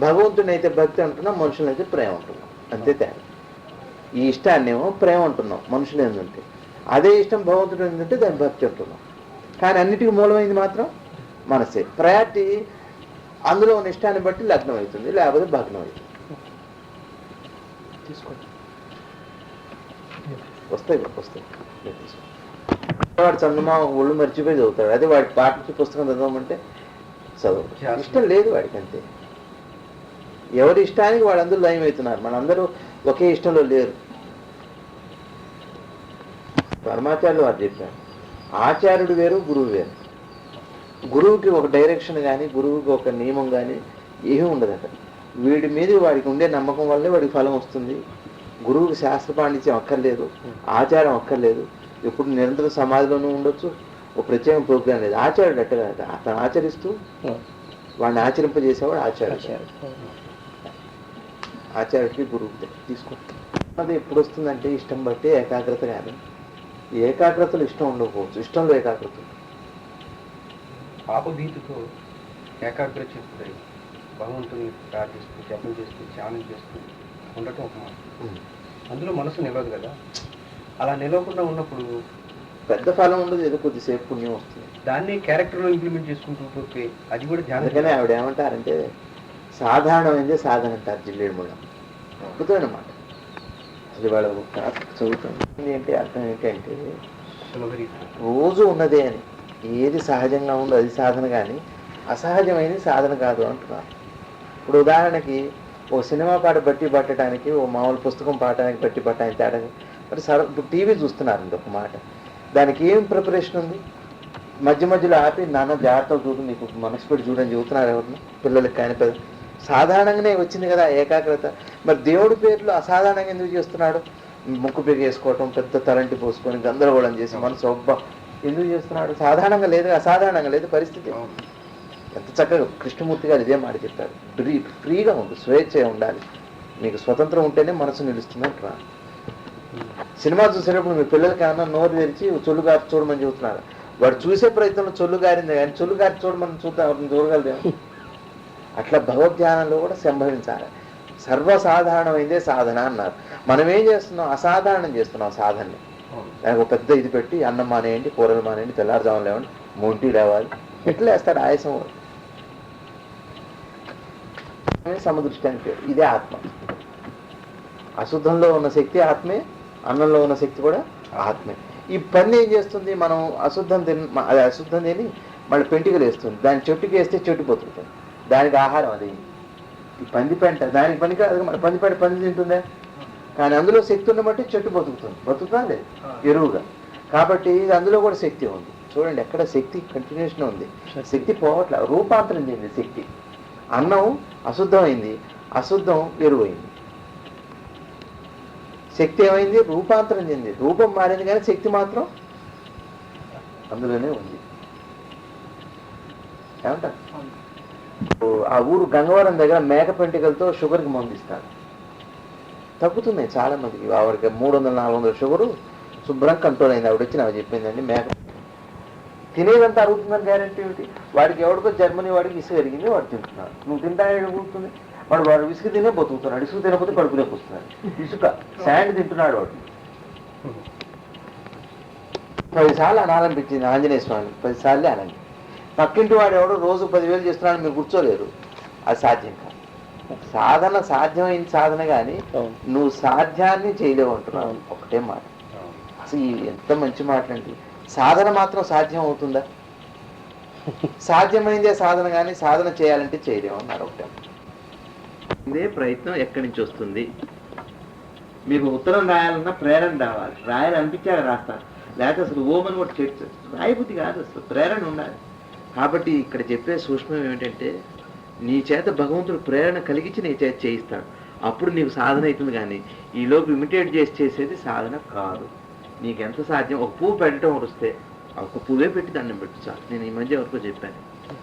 భగవంతుని అయితే భక్తి అంటున్నాం, మనుషులు అయితే ప్రేమ అంటున్నాం, అంతే తేడా. ఈ ఇష్టాన్నేమో ప్రేమ అంటున్నాం మనుషులు ఏంటంటే, అదే ఇష్టం భగవంతుడు ఏంటంటే దాన్ని భక్తి అంటున్నాం. కానీ అన్నిటికీ మూలమైంది మాత్రం మనసే. ప్రయారిటీ అందులో ఉన్న ఇష్టాన్ని బట్టి లగ్నం అవుతుంది, లేకపోతే భగ్నం అవుతుంది. తీసుకోండి, వస్తాయి. వాడు చందమా ఒళ్ళు మర్చిపోయి చదువుతాడు. అదే వాడి పాఠ్య పుస్తకం చదవమంటే చదువు ఇష్టం లేదు వాడికి, అంతే. ఎవరి ఇష్టానికి వాళ్ళందరూ లయం అవుతున్నారు, మనందరూ ఒకే ఇష్టంలో లేరు. పరమాచార్యులు వారు చెప్పారు, ఆచార్యుడు వేరు, గురువు వేరు. గురువుకి ఒక డైరెక్షన్ కానీ, గురువుకి ఒక నియమం కానీ ఏమీ ఉండదట. వీడి మీద వాడికి ఉండే నమ్మకం వల్లే వాడికి ఫలం వస్తుంది. గురువుకి శాస్త్ర పాండిత్యం అక్కర్లేదు, ఆచారం అక్కర్లేదు. ఎప్పుడు నిరంతరం సమాధిలోనూ ఉండొచ్చు, ఒక ప్రత్యేక ప్రోగ్రాం లేదు. ఆచార్యుడు అట్ట కదా, అతను ఆచరిస్తూ వాడిని ఆచరింపజేసేవాడు ఆచార్యుడు. ఆచార్యుడికి గురువుకి తీసుకుంటాం. అది ఎప్పుడు వస్తుందంటే ఇష్టం బట్టి ఏకాగ్రత. కానీ ఏకాగ్రతలు ఇష్టం ఉండకపోవచ్చు, ఇష్టంలో ఏకాగ్రత. పాపభీతితో ఏకాగ్రత చేస్తుంది, భగవంతుని ప్రార్థిస్తూ జపం చేస్తూ ధ్యానం చేస్తూ ఉండటం ఒక మాట. అందులో మనసు నిలవదు కదా. అలా నిలవకుండా ఉన్నప్పుడు పెద్ద ఫలం ఉండదు, ఏదో కొద్దిసేపు పుణ్యం వస్తుంది. దాన్ని క్యారెక్టర్లో ఇంప్లిమెంట్ చేసుకుంటూ పోతే అది కూడా ధ్యానం. అందుకనే ఆవిడ ఏమంటారంటే సాధారణమైందే సాధన అంటారు. జిల్లేడు మూలం అద్భుతమైన మాట. అసలు వాళ్ళ చదువుతుంది ఏంటి, అర్థం ఏంటంటే రోజు ఉన్నదే అని, ఏది సహజంగా ఉందో అది సాధన, కానీ అసహజమైనది సాధన కాదు అంటున్నారు. ఇప్పుడు ఉదాహరణకి ఓ సినిమా పాట బట్టి పట్టడానికి, ఓ మామూలు పుస్తకం పాడటానికి బట్టి పట్టడానికి తేడా. మరి ఇప్పుడు టీవీ చూస్తున్నారండి ఒక మాట, దానికి ఏం ప్రిపరేషన్ ఉంది? మధ్య మధ్యలో ఆపి నాన్న జాగ్రత్తగా చూడు, నీకు మనసు పెట్టి చూడని చెబుతున్నారు ఎవరిని, పిల్లలకి కానీ పెద్ద. సాధారణంగానే వచ్చింది కదా ఏకాగ్రత. మరి దేవుడి పేర్లు అసాధారణంగా ఎందుకు చేస్తున్నాడు? ముక్కు పెరిగేసుకోవటం, పెద్ద తలంటి పోసుకొని గందరగోళం చేసి మనసు ఒబ్బా ఎందుకు చేస్తున్నాడు? సాధారణంగా లేదు, అసాధారణంగా లేదు పరిస్థితి. ఎంత చక్కగా కృష్ణమూర్తి గారు ఇదే మాట చెప్పారు, ఫ్రీగా ఉండు, స్వేచ్ఛ ఉండాలి, మీకు స్వతంత్రం ఉంటేనే మనసు నిలుస్తుంది అంటున్నారు. సినిమా చూసేటప్పుడు మీ పిల్లలకి ఏమన్నా నోరు తెరిచి చొల్లు గారి చూడమని చెబుతున్నారు. వాడు చూసే ప్రయత్నంలో చొల్లు గారింది, కానీ చొల్లు గారి చూడమని చూడగలదేమో. అట్లా భగవద్ధ్యానంలో కూడా సంభవించాలి. సర్వసాధారణమైందే సాధన అన్నారు. మనం ఏం చేస్తున్నాం? అసాధారణం చేస్తున్నాం సాధనని. దానికి ఒక పెద్ద ఇది పెట్టి అన్నం మానేయండి, కూరలు మానేయండి, తెల్లారుజామున లేవండి, మొంటి లేవాలి, ఎట్లా వేస్తాడు ఆయాసం. సమదృష్టానికి పేరు. ఇదే ఆత్మ. అశుద్ధంలో ఉన్న శక్తి ఆత్మే, అన్నంలో ఉన్న శక్తి కూడా ఆత్మే. ఈ పని ఏం చేస్తుంది? మనం అశుద్ధం అది అశుద్ధం తిని మళ్ళీ పెంటికలు వేస్తుంది, దాన్ని చెట్టుకి వేస్తే చెట్టు బతుకుతుంది, దానికి ఆహారం అది. ఈ పంది పెంట దానికి పనికి అది, మన పంది పెంట పంది తింటుందే, కానీ అందులో శక్తి ఉన్న బట్టి చెట్టు బతుకుతుంది, బతుకుతా లేదు ఎరువుగా. కాబట్టి ఇది అందులో కూడా శక్తి ఉంది. చూడండి, ఎక్కడ శక్తి కంటిన్యూషన్ ఉంది, శక్తి పోవట్ల, రూపాంతరం చెంది శక్తి. అన్నం అశుద్ధమైంది, అశుద్ధం ఎరువైంది. శక్తి ఏమైంది? రూపాంతరం చెంది, రూపం మారింది, కానీ శక్తి మాత్రం అందులోనే ఉంది. ఏమంటారు? ఆ ఊరు గంగవరం దగ్గర మేక పెంటికలతో షుగర్కి మందిస్తారు, తగ్గుతున్నాయి చాలా మందికి. ఆవిడకి 300-400 షుగరు శుభ్రం కంట్రోల్ అయింది. ఆవిడ వచ్చి నాకు చెప్పిందండి, మేక తినేదంతా అరుగుతుందని గ్యారెంటీ ఏమిటి? వాడికి ఎవరికో జర్మనీ వాడికి ఇసుక ఎరిగింది, వాడు తింటున్నాడు. నువ్వు తింటా ఎరుగుతుంది, వాడు ఇసుక తినే బతుకుతున్నాడు, ఇసుక తినకపోతే కడుపులోకి వస్తున్నాడు. ఇసుక శాండ్ తింటున్నాడు వాడు. 10 సార్లు అనాలనిపించింది ఆంజనేయ స్వామి, 10 సార్లే అనండి. పక్కింటి వాడు ఎవడో రోజు 10,000 చేస్తున్నాడు, మీరు కూర్చోలేరు. అది సాధ్యం కాదు. సాధన సాధ్యమైంది సాధన, కానీ నువ్వు సాధ్యాన్ని చేయలేవు అంటున్నావు. ఒకటే మాట. అసలు ఎంత మంచి మాటలండి. సాధన మాత్రం సాధ్యం అవుతుందా? సాధ్యమైందే సాధన, కానీ సాధన చేయాలంటే చేయలేము అన్నారు. ఒకటే ఇదే ప్రయత్నం ఎక్కడి నుంచి వస్తుంది? మీకు ఉత్తరం రాయాలన్నా ప్రేరణ రావాలి, రాయాలనిపించాక రాస్తారు, లేకపోతే అసలు ఓమని కూడా చేర్చు రాయబుద్ధి కాదు, అసలు ప్రేరణ ఉండాలి. కాబట్టి ఇక్కడ చెప్పే సూక్ష్మం ఏమిటంటే, నీ చేత భగవంతుడు ప్రేరణ కలిగించి నీ చేత చేయిస్తాడు, అప్పుడు నీకు సాధన అవుతుంది. కానీ ఈలోపు ఇమిటేట్ చేసేది సాధన కాదు. నీకెంత సాధ్యం, ఒక పువ్వు పెట్టడం వస్తే ఒక పువ్వే పెట్టి దండం పెట్టు సార్. నేను ఈ మధ్య ఎవరికో చెప్పాను,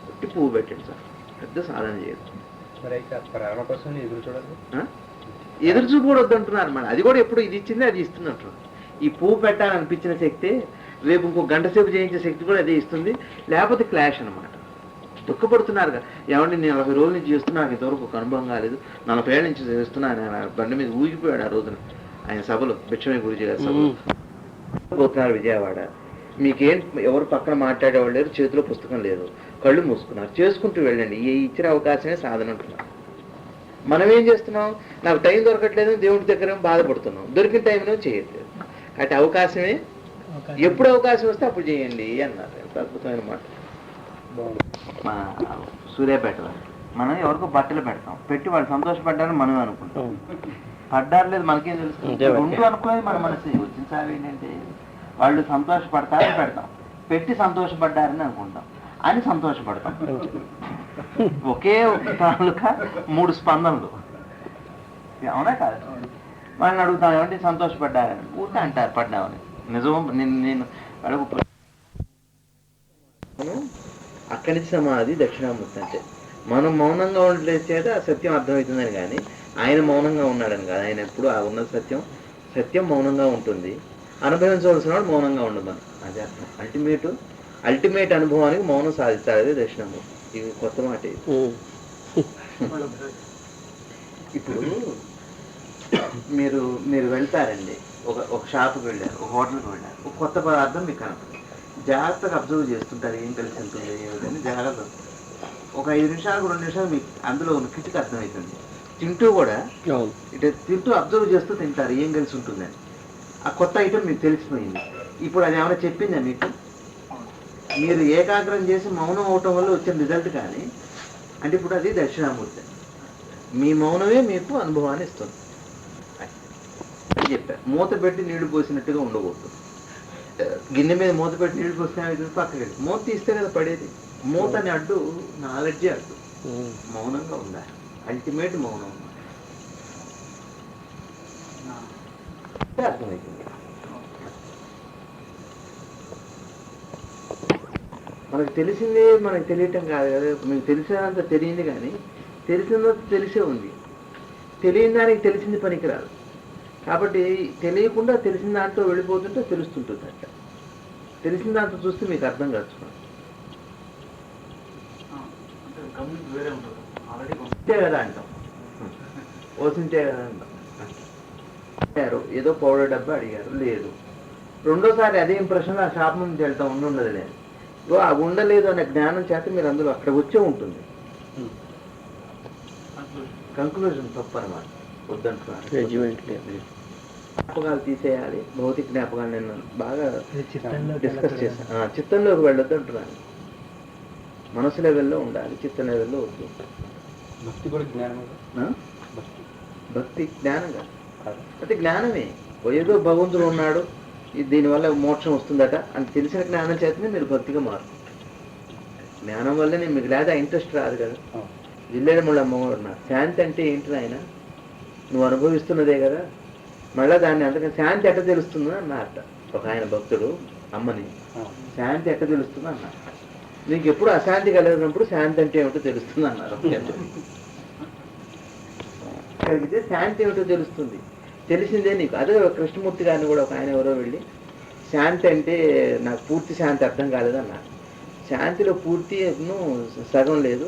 పెట్టి పువ్వు పెట్టండి సార్, పెద్ద సాధన చేయదు. ఎదురు చూపు కూడా వద్దంటున్నారు. మన అది కూడా ఎప్పుడు ఇది ఇచ్చింది అది ఇస్తున్నట్టు. ఈ పువ్వు పెట్టాలనిపించిన శక్తి రేపు ఇంకో గంట సేపు చేయించే శక్తి కూడా అదే ఇస్తుంది, లేకపోతే క్లాష్ అనమాట. దుఃఖపడుతున్నారుగా, ఏమంటే నేను 40 రోజుల నుంచి చేస్తున్నా, నాకు ఇంతవరకు ఒక అనుభవం కాలేదు, 40 ఏళ్ళ నుంచి చేస్తున్నాను. ఆయన బండి మీద ఊగిపోయాడు ఆ రోజున, ఆయన సభలో, బిచ్చమయ్య గురుజీ గారి సభలో పోతున్నారు విజయవాడ. మీకేం ఎవరు పక్కన మాట్లాడేవాళ్ళు లేరు, చేతిలో పుస్తకం లేదు, కళ్ళు మూసుకున్నారు, చేసుకుంటూ వెళ్ళండి, ఈ ఇచ్చిన అవకాశమే సాధన అంటున్నారు. మనం ఏం చేస్తున్నాం? నాకు టైం దొరకట్లేదు, దేవుడి దగ్గర బాధపడుతున్నాం, దొరికిన టైంలో చేయట్లేదు. కాబట్టి అవకాశమే, ఎప్పుడు అవకాశం వస్తే అప్పుడు చేయండి అన్నారు. ఎంత అద్భుతమైన మాట. మా సూర్యాపేట వారికి మనం ఎవరికో బట్టలు పెడతాం, పెట్టి వాళ్ళు సంతోషపడ్డారని మనమే అనుకుంటాం. పడ్డారు లేదు మనకేం తెలుస్తుంది, రెండు అనుకునేది మన మనసు. వచ్చిన సార్ ఏంటంటే వాళ్ళు సంతోషపడతారని పెడతాం, పెట్టి సంతోషపడ్డారని అనుకుంటాం, అని సంతోషపడతాం. ఒకే తాలూకా 3 స్పందనలు. అవునా కాదు? వాళ్ళని అడుగుతాను ఏమంటే సంతోషపడ్డారని, ఊరికే అంటారు పడ్డామని. నిజం నేను అడుగు. అక్కడి నుంచి సమాధి దక్షిణామూర్తి అంటే మనం మౌనంగా ఉండలేదు చేత సత్యం అర్థమవుతుందని, కానీ ఆయన మౌనంగా ఉన్నాడని కాదు. ఆయన ఎప్పుడు ఆ ఉన్న సత్యం మౌనంగా ఉంటుంది. అనుభవించవలసిన వాడు మౌనంగా ఉండమని, అదే అర్థం. అల్టిమేట్ అనుభవానికి మౌనం సాధిస్తారు. అదే దక్షిణామూర్తి. ఇది కొత్త మాట. ఇప్పుడు మీరు వెళ్తారండి, ఒక షాప్కి వెళ్ళారు, ఒక హోటల్కి వెళ్ళారు, ఒక కొత్త పదార్థం మీకు కనపడుతుంది. జాగ్రత్తగా అబ్జర్వ్ చేస్తుంటారు, ఏం కలిసి ఉంటుంది ఏమిటని జాగ్రత్త. ఒక 5 నిమిషాలకు 2 నిమిషాలు మీకు అందులో ఉన్న కిటికి అర్థమవుతుంది. తింటూ కూడా ఇటు తింటూ అబ్జర్వ్ చేస్తూ తింటారు, ఏం కలిసి ఉంటుందని. ఆ కొత్త ఐటమ్ మీకు తెలిసిపోయింది. ఇప్పుడు అది ఏమైనా చెప్పిందా మీకు? మీరు ఏకాగ్రం చేసి మౌనం అవటం వల్ల వచ్చిన రిజల్ట్. కానీ అంటే ఇప్పుడు అది దక్షిణామూర్తి. మీ మౌనమే మీకు అనుభవాన్ని ఇస్తుంది అని చెప్పారు. మూత పెట్టి నీళ్లు పోసినట్టుగా ఉండకూడదు. గిన్నె మీద మూత పెట్టి నీళ్లు పోస్తే పక్కకి వెళ్ళి మూత తీస్తే కదా పడేది. మూతని అడ్డు నాలెడ్జి అడ్డు. మౌనంగా ఉండాలి. అల్టిమేట్ మౌనం అర్థమవుతుంది. మనకు తెలిసిందే మనకు తెలియటం కాదు కదా. మీకు తెలిసినంత తెలియంది, కానీ తెలిసినంత తెలిసే ఉంది. తెలియని దానికి తెలిసింది పనికిరాదు. కాబట్టి తెలియకుండా తెలిసిన దాంట్లో వెళ్ళిపోతుంటే తెలుస్తుంటుంది. అట్ట తెలిసిన దాంట్లో చూస్తే మీకు అర్థం కాదు. అంతే కదా అంటాం, ఓసింటే కదా అంటాం. ఏదో పౌడర్ డబ్బా అడిగారు, లేదు. రెండోసారి అదే ఇంప్రెషన్ ఆ షాప్ నుంచి వెళ్తాం, ఉండదు లేదు. ఆ ఉండలేదు అనే జ్ఞానం చేత మీరు అందులో అక్కడ వచ్చే ఉంటుంది. కంక్లూజన్ తప్పు అన్నమాట. వద్దంటున్నారు. జ్ఞాపకాలు తీసేయాలి, భౌతిక జ్ఞాపకాలు. నేను బాగా డిస్కస్ చేశాను. చిత్తంలోకి వెళ్ళొద్దు అంటున్నాను. మనసు లెవెల్లో ఉండాలి, చిత్త లెవెల్లో వద్దు. భక్తి కూడా జ్ఞానం. భక్తి జ్ఞానం కాదు, అంటే జ్ఞానమే. ఏదో భగవంతుడు ఉన్నాడు, దీనివల్ల మోక్షం వస్తుందట అని తెలిసిన జ్ఞానం చేతనే మీరు భక్తిగా మారు. జ్ఞానం వల్లనే మీకు లేదా ఇంట్రెస్ట్ రాదు కదా. జిల్లేడు మళ్ళీ అమ్మవారు ఉన్నారు. శాంతి అంటే ఏంటి ఆయన? నువ్వు అనుభవిస్తున్నదే కదా. మళ్ళీ దాన్ని అంతగా శాంతి ఎట్ట తెలుస్తుందో అన్నట్ట ఒక ఆయన భక్తుడు అమ్మని. శాంతి ఎట్ట తెలుస్తుందో అన్నారు. నీకు ఎప్పుడు అశాంతి కలిగినప్పుడు శాంతి అంటే ఏమిటో తెలుస్తుంది అన్నారు. కలిగితే శాంతి ఏమిటో తెలుస్తుంది. తెలిసిందే నీకు. అదే కృష్ణమూర్తి గారిని కూడా ఒక ఆయన ఎవరో వెళ్ళి, శాంతి అంటే నాకు పూర్తి శాంతి అర్థం కాలేదన్నారు. శాంతిలో పూర్తి సగం లేదు.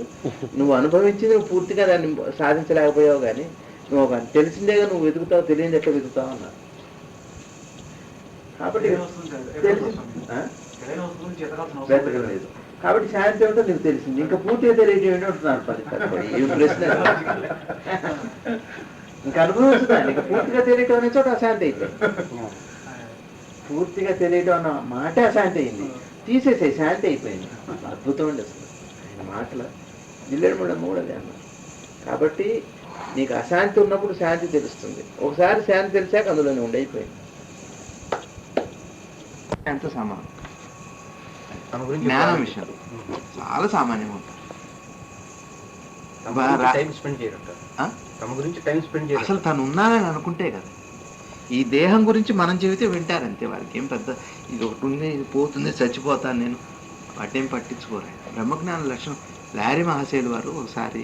నువ్వు అనుభవించి నువ్వు పూర్తిగా దాన్ని సాధించలేకపోయావు, కానీ నువ్వు ఒక తెలిసిందేగా నువ్వు వెతుకుతావు, తెలియని ఎట్లా వెతుకుతావు అన్నారు. కాబట్టి వెతకలేదు. కాబట్టి శాంతి ఏమిటో నీకు తెలిసింది. ఇంకా పూర్తిగా తెలియటం ఏంటో అంటున్నారు. ఈ ప్రశ్న ఇంకా అనుభవిస్తున్నాను. ఇంకా పూర్తిగా తెలియటం అనే చోట అశాంతి అయిపోయింది. పూర్తిగా తెలియటం అన్న మాట అశాంతి అయింది. తీసేసే శాంతి అయిపోయింది. అద్భుతం అండి అసలు ఆయన మాటల. జిల్లేడు కూడా అదే అన్నారు. కాబట్టి నీకు అశాంతి ఉన్నప్పుడు శాంతి తెలుస్తుంది. ఒకసారి శాంతి తెలిసాక అందులోనే ఉండైపోయింది. ఎంత సమానం జ్ఞానం విషయం చాలా సామాన్యంగా ఉంటుంది. అసలు తను ఉన్నానని అనుకుంటే కదా. ఈ దేహం గురించి మనం చెబితే వింటారంతే. వారికి ఏం పెద్ద ఇది ఒకటి ఉంది, ఇది పోతుంది, చచ్చిపోతాను నేను, వాటేం పట్టించుకోరు. బ్రహ్మజ్ఞాన లక్షణం. లారీ మహాశయులు వారు ఒకసారి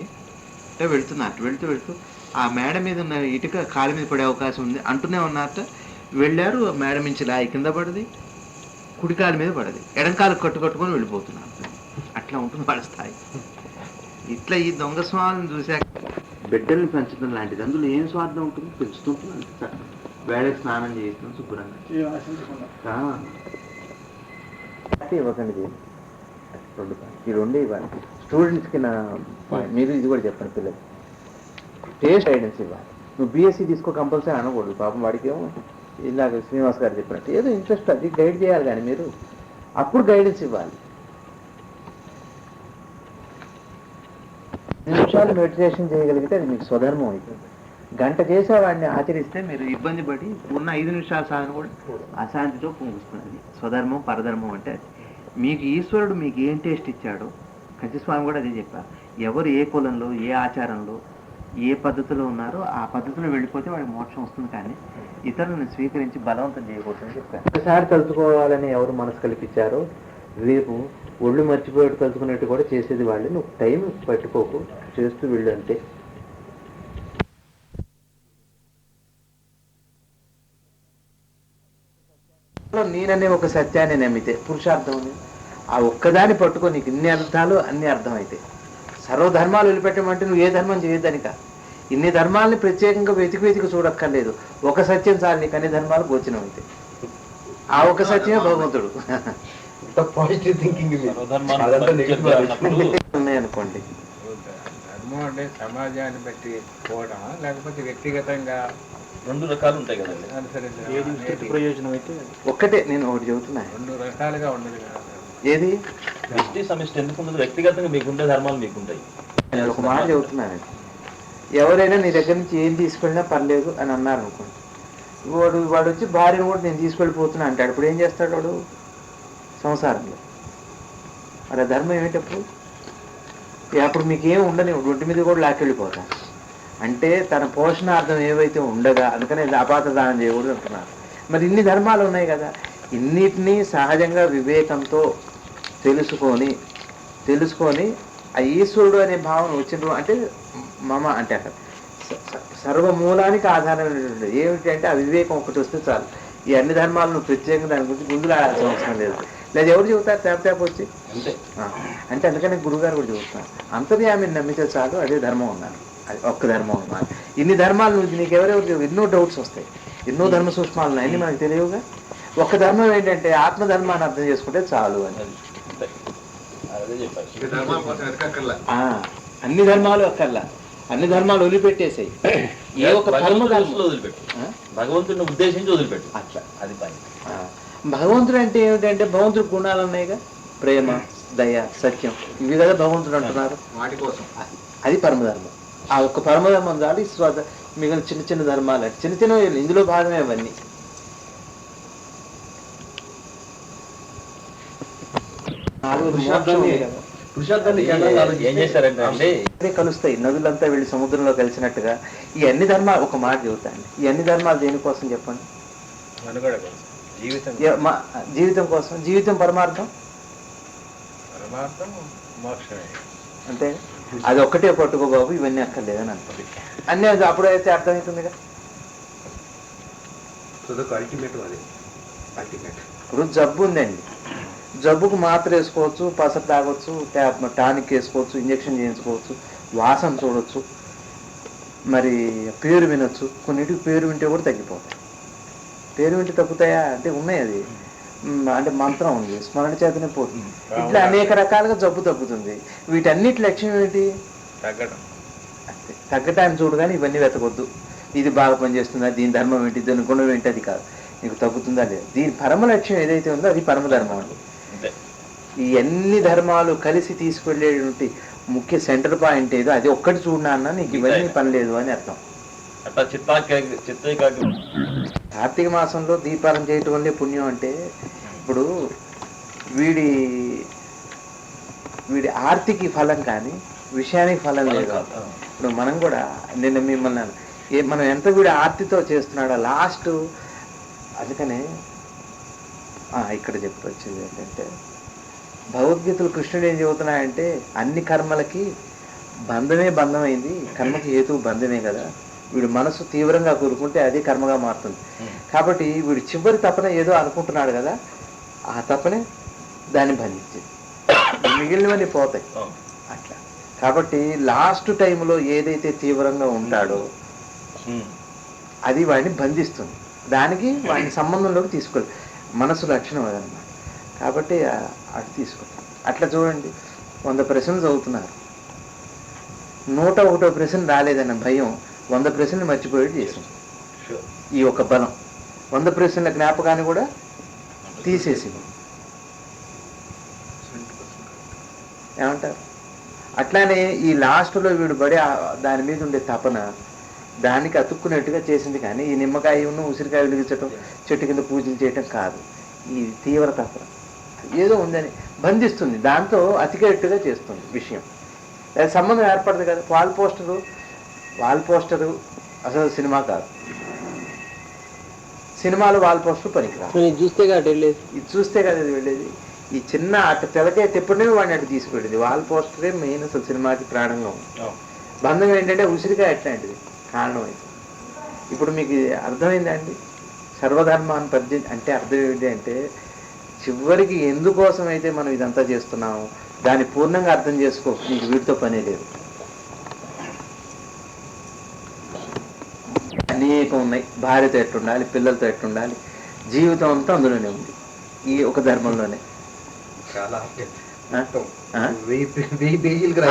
వెళ్తున్నారు. వెళ్తూ ఆ మేడ మీద ఉన్న ఇటుక కాలు మీద పడే అవకాశం ఉంది అంటూనే ఉన్నారట. వెళ్ళారు, మేడ నుంచి లాయి కింద పడది, కుడికాల మీద పడది, ఎడంకాలు కట్టుకొని వెళ్ళిపోతున్నారు. అట్లా ఉంటుంది వాళ్ళ స్థాయి. ఇట్లా ఈ దొంగ స్వామిని చూశాక బిడ్డల్ని పెంచడం లాంటిది. అందులో ఏం స్వార్థం ఉంటుంది? పెంచుతుంటుంది అంతే. వేళకి స్నానం చేస్తాం శుభ్రంగా. ఇవ్వకండి, ఈ రెండే ఇవ్వాలి స్టూడెంట్స్కి. మీరు ఇది కూడా చెప్పండి, పిల్లలు టేస్ట్ గైడెన్స్ ఇవ్వాలి. నువ్వు బీఎస్సీ తీసుకో కంపల్సరీ అనకూడదు. పాపం వాడికి ఏమో ఇందాక శ్రీనివాస్ గారు చెప్పినట్టు ఏదో ఇంట్రెస్ట్, అది గైడ్ చేయాలి. కానీ మీరు అప్పుడు గైడెన్స్ ఇవ్వాలి. నిమిషాలు మెడిటేషన్ చేయగలిగితే అది మీకు స్వధర్మం అవుతుంది. గంట చేసేవాడిని ఆచరిస్తే మీరు ఇబ్బంది పడి ఉన్న 5 నిమిషాల సాధన కూడా అశాంతితో పొంగుస్తుంది. స్వధర్మం పరధర్మం అంటే అది. మీకు ఈశ్వరుడు మీకు ఏం టేస్ట్ ఇచ్చాడో కంచిస్వామి కూడా అదే చెప్పారు. ఎవరు ఏ కులంలో ఏ ఆచారంలో ఏ పద్ధతిలో ఉన్నారో ఆ పద్ధతిలో వెళ్ళిపోతే వాడికి మోక్షం వస్తుంది, కానీ ఇతరులను స్వీకరించి బలవంతం చేయకూడదని చెప్పారు. ఒకసారి తలుచుకోవాలని ఎవరు మనసు కల్పించారో రేపు ఒళ్ళు మర్చిపోయేట్టు తలుచుకున్నట్టు కూడా చేసేది వాళ్ళు. నువ్వు టైం పట్టుకోకు, చేస్తూ వెళ్ళు అంతే. నేననే ఒక సత్యాన్ని నమ్మితే పురుషార్థం ఉంది. ఆ ఒక్కదాన్ని పట్టుకో, నీకు ఇన్ని అర్థాలు అన్ని అర్థమైతే. సర్వధర్మాలు వదిలిపెట్టమంటే నువ్వు ఏ ధర్మం చేయొద్దనిక. ఇన్ని ధర్మాలని ప్రత్యేకంగా వెతికి చూడక్కర్లేదు. ఒక సత్యం చాలు, నీకు అన్ని ధర్మాలు గోచనం అయితే. ఆ ఒక సత్యమే భగవంతుడు. పాజిటివ్ థింకింగ్ ఉన్నాయనుకోండి. ధర్మం అంటే సమాజాన్ని బట్టి పోవడం లేకపోతే వ్యక్తిగతంగా 2 రకాలు ఉంటాయి కదండి. అనుసరించడం ప్రయోజనం అయితే ఒక్కటే నేను ఒకటి చెబుతున్నా. 2 రకాలుగా ఉండదు కదా. ఏది వ్యక్తి సమిష్టి ఎందుకు ఉండదు? వ్యక్తిగతంగా మీకుండే ధర్మాలు మీకుంటాయి. నేను ఒక మాట చెబుతున్నాను. ఎవరైనా నీ దగ్గర నుంచి ఏం తీసుకెళ్ళినా పర్లేదు అని అన్నారు అనుకోండి. వాడు వచ్చి భార్యను కూడా నేను తీసుకెళ్ళిపోతున్నా అంటాడు. ఇప్పుడు ఏం చేస్తాడు వాడు సంసారంలో? మరి ఆ ధర్మం ఏమిటప్పుడు? అప్పుడు మీకేం ఉండని ఒంటి మీద కూడా లాక్కెళ్ళిపోతాను అంటే తన పోషణార్థం ఏవైతే ఉండగా, అందుకనే అపాత దానం చేయకూడదు అంటున్నారు. మరి ఇన్ని ధర్మాలు ఉన్నాయి కదా, ఇన్నిటినీ సహజంగా వివేకంతో తెలుసుకొని ఆ ఈశ్వరుడు అనే భావన వచ్చిన అంటే మమ అంటే అక్కడ సర్వమూలానికి ఆధారమైనటువంటి ఏమిటి అంటే ఆ వివేకం ఒకటి వస్తే చాలు. ఈ అన్ని ధర్మాలను ప్రత్యేకంగా దాని గురించి గుంజులాడాల్సిన అవసరం లేదు. లేదా ఎవరు చెబుతారు తేప వచ్చి అంతే. అంటే అందుకని గురుగారు కూడా చెబుతున్నారు, అంతర్యామిని నమ్మితే చాలు, అదే ధర్మం ఉన్నాను. అది ఒక్క ధర్మం అన్నమాట. ఇన్ని ధర్మాల నుంచి నీకు ఎవరెవరు ఎన్నో డౌట్స్ వస్తాయి, ఎన్నో ధర్మ సూక్ష్మాలు ఉన్నాయి, అన్ని మనకు తెలియవుగా. ఒక్క ధర్మం ఏంటంటే ఆత్మధర్మాన్ని అర్థం చేసుకుంటే చాలు అని. అన్ని ధర్మాలు అక్కర్లా, అన్ని ధర్మాలు వదిలిపెట్టేసాయి. ఏ ఒక వదిలిపెట్టు, భగవంతుడిని ఉద్దేశించి వదిలిపెట్టు. అట్లా అది పని. భగవంతుడు అంటే ఏమిటంటే భగవంతుడికి గుణాలు ఉన్నాయిగా, ప్రేమ, దయ, సత్యం, ఇవి కదా భగవంతుడు అంటున్నారు. వాటి కోసం అది పరమధర్మం. ఆ ఒక్క పరమధర్మం చాలు. మిగిలిన చిన్న చిన్న ధర్మాలు చిన్న ఇందులో భాగమే అవన్నీ. ఏం చేశారంటే కలుస్తాయి నదులంతా వెళ్ళి సముద్రంలో కలిసినట్టుగా ఈ అన్ని ధర్మాలు. ఒక మాట చెబుతాండి, ఈ అన్ని ధర్మాలు దేనికోసం చెప్పండి? జీవితం కోసం. జీవితం పరమార్థం మోక్షమే. అంటే అది ఒక్కటే పట్టుకో బాబు, ఇవన్నీ అక్కర్లేదని అనుకోండి. అన్నీ అప్పుడైతే అర్థమవుతుందిగా. ఇప్పుడు జబ్బు ఉందండి, జబ్బుకు మాత్ర వేసుకోవచ్చు, పసరు తాగొచ్చు, టానిక్ వేసుకోవచ్చు, ఇంజక్షన్ చేయించుకోవచ్చు, వాసన చూడొచ్చు, మరి పేరు వినొచ్చు. కొన్నిటికి పేరు వింటే కూడా తగ్గిపోతాయి. పేరు వింటే తగ్గుతాయా అంటే ఉన్నాయి. అది అంటే మంత్రం ఉంది, స్మరణ చేతనే పోతుంది. ఇట్లా అనేక రకాలుగా జబ్బు తగ్గుతుంది. వీటన్నిటి లక్ష్యం ఏమిటి? తగ్గటాన్ని చూడు, కానీ ఇవన్నీ వెతకొద్దు. ఇది బాగా పనిచేస్తుందా, దీని ధర్మం ఏంటి, దీని గుణం ఏంటి, అది కాదు. నీకు తగ్గుతుందా లేదు. దీని పరమ లక్ష్యం ఏదైతే ఉందో అది పరమధర్మం అండి. ఈ అన్ని ధర్మాలు కలిసి తీసుకెళ్ళేటువంటి ముఖ్య సెంటర్ పాయింట్ ఏదో అది ఒక్కటి చూడనా అన్న, నీకు ఇవన్నీ పని లేదు అని అర్థం. కార్తీక మాసంలో దీపాలను చేయటం వల్లే పుణ్యం. అంటే ఇప్పుడు వీడి ఆర్తికి ఫలం కానీ విషయానికి ఫలం లేదు. ఇప్పుడు మనం కూడా నిన్న మిమ్మల్ని మనం ఎంత వీడి ఆర్తితో చేస్తున్నాడో లాస్ట్. అందుకనే ఇక్కడ చెప్పొచ్చేది ఏంటంటే భగవద్గీతలు కృష్ణుడు ఏం చెబుతున్నాయంటే అన్ని కర్మలకి బంధమే బంధమైంది, కర్మకి హేతువు బంధమే కదా. వీడు మనసు తీవ్రంగా కోరుకుంటే అదే కర్మగా మారుతుంది. కాబట్టి వీడు చివరి తపన ఏదో అనుకుంటున్నాడు కదా, ఆ తపనే దాన్ని బంధించింది, మిగిలినవన్నీ పోతాయి అట్లా. కాబట్టి లాస్ట్ టైంలో ఏదైతే తీవ్రంగా ఉంటాడో అది వాడిని బంధిస్తుంది. దానికి వాడిని సంబంధంలోకి తీసుకోవాలి. మనసు లక్షణం అదనమాట. కాబట్టి అటు తీసుకుంటాం. అట్లా చూడండి, 100 ప్రశ్నలు చదువుతున్నారు, 101వ ప్రశ్న రాలేదన్న భయం 100 ప్రశ్నలు మర్చిపోయేది చేసింది. ఈ ఒక బలం 100 ప్రశ్నల జ్ఞాపకాన్ని కూడా తీసేసింది. ఏమంటారు? అట్లానే ఈ లాస్ట్లో వీడు పడి దాని మీద ఉండే తపన దానికి అతుక్కునేట్టుగా చేసింది, కానీ ఈ నిమ్మకాయ ఉసిరికాయ వెలిగించటం, చెట్టు కింద పూజలు చేయటం కాదు. ఈ తీవ్ర తపన ఏదో ఉందని బంధిస్తుంది, దాంతో అతికేట్టుగా చేస్తుంది విషయం. సంబంధం ఏర్పడదు కదా. వాల్ పోస్టరు అసలు సినిమా కాదు. సినిమాలో వాల్ పోస్టర్ పనికిరా. చూస్తే కదా వెళ్ళేది, ఇది చూస్తే కదా అది వెళ్ళేది. ఈ చిన్న అటు తెలకే ఎప్పుడే వాడిని అటు తీసుకెళ్ళేది. వాల్ పోస్టరే మెయిన్ అసలు సినిమాకి ప్రాణంగా ఉంది. బంధం ఏంటంటే ఉసిరికాయ ఎట్లాంటిది కారణమైంది. ఇప్పుడు మీకు అర్థమైందండి సర్వధర్మాన్ని పరిచయం అంటే అర్థం ఏంటి అంటే, చివరికి ఎందుకోసం అయితే మనం ఇదంతా చేస్తున్నాము దాన్ని పూర్ణంగా అర్థం చేసుకో, నీకు వీటితో పనే లేదు. అనేకం ఉన్నాయి. భార్యతో ఎట్టుండాలి, పిల్లలతో ఎట్టుండాలి, జీవితం అంతా అందులోనే ఉంది, ఈ ఒక ధర్మంలోనే. చాలా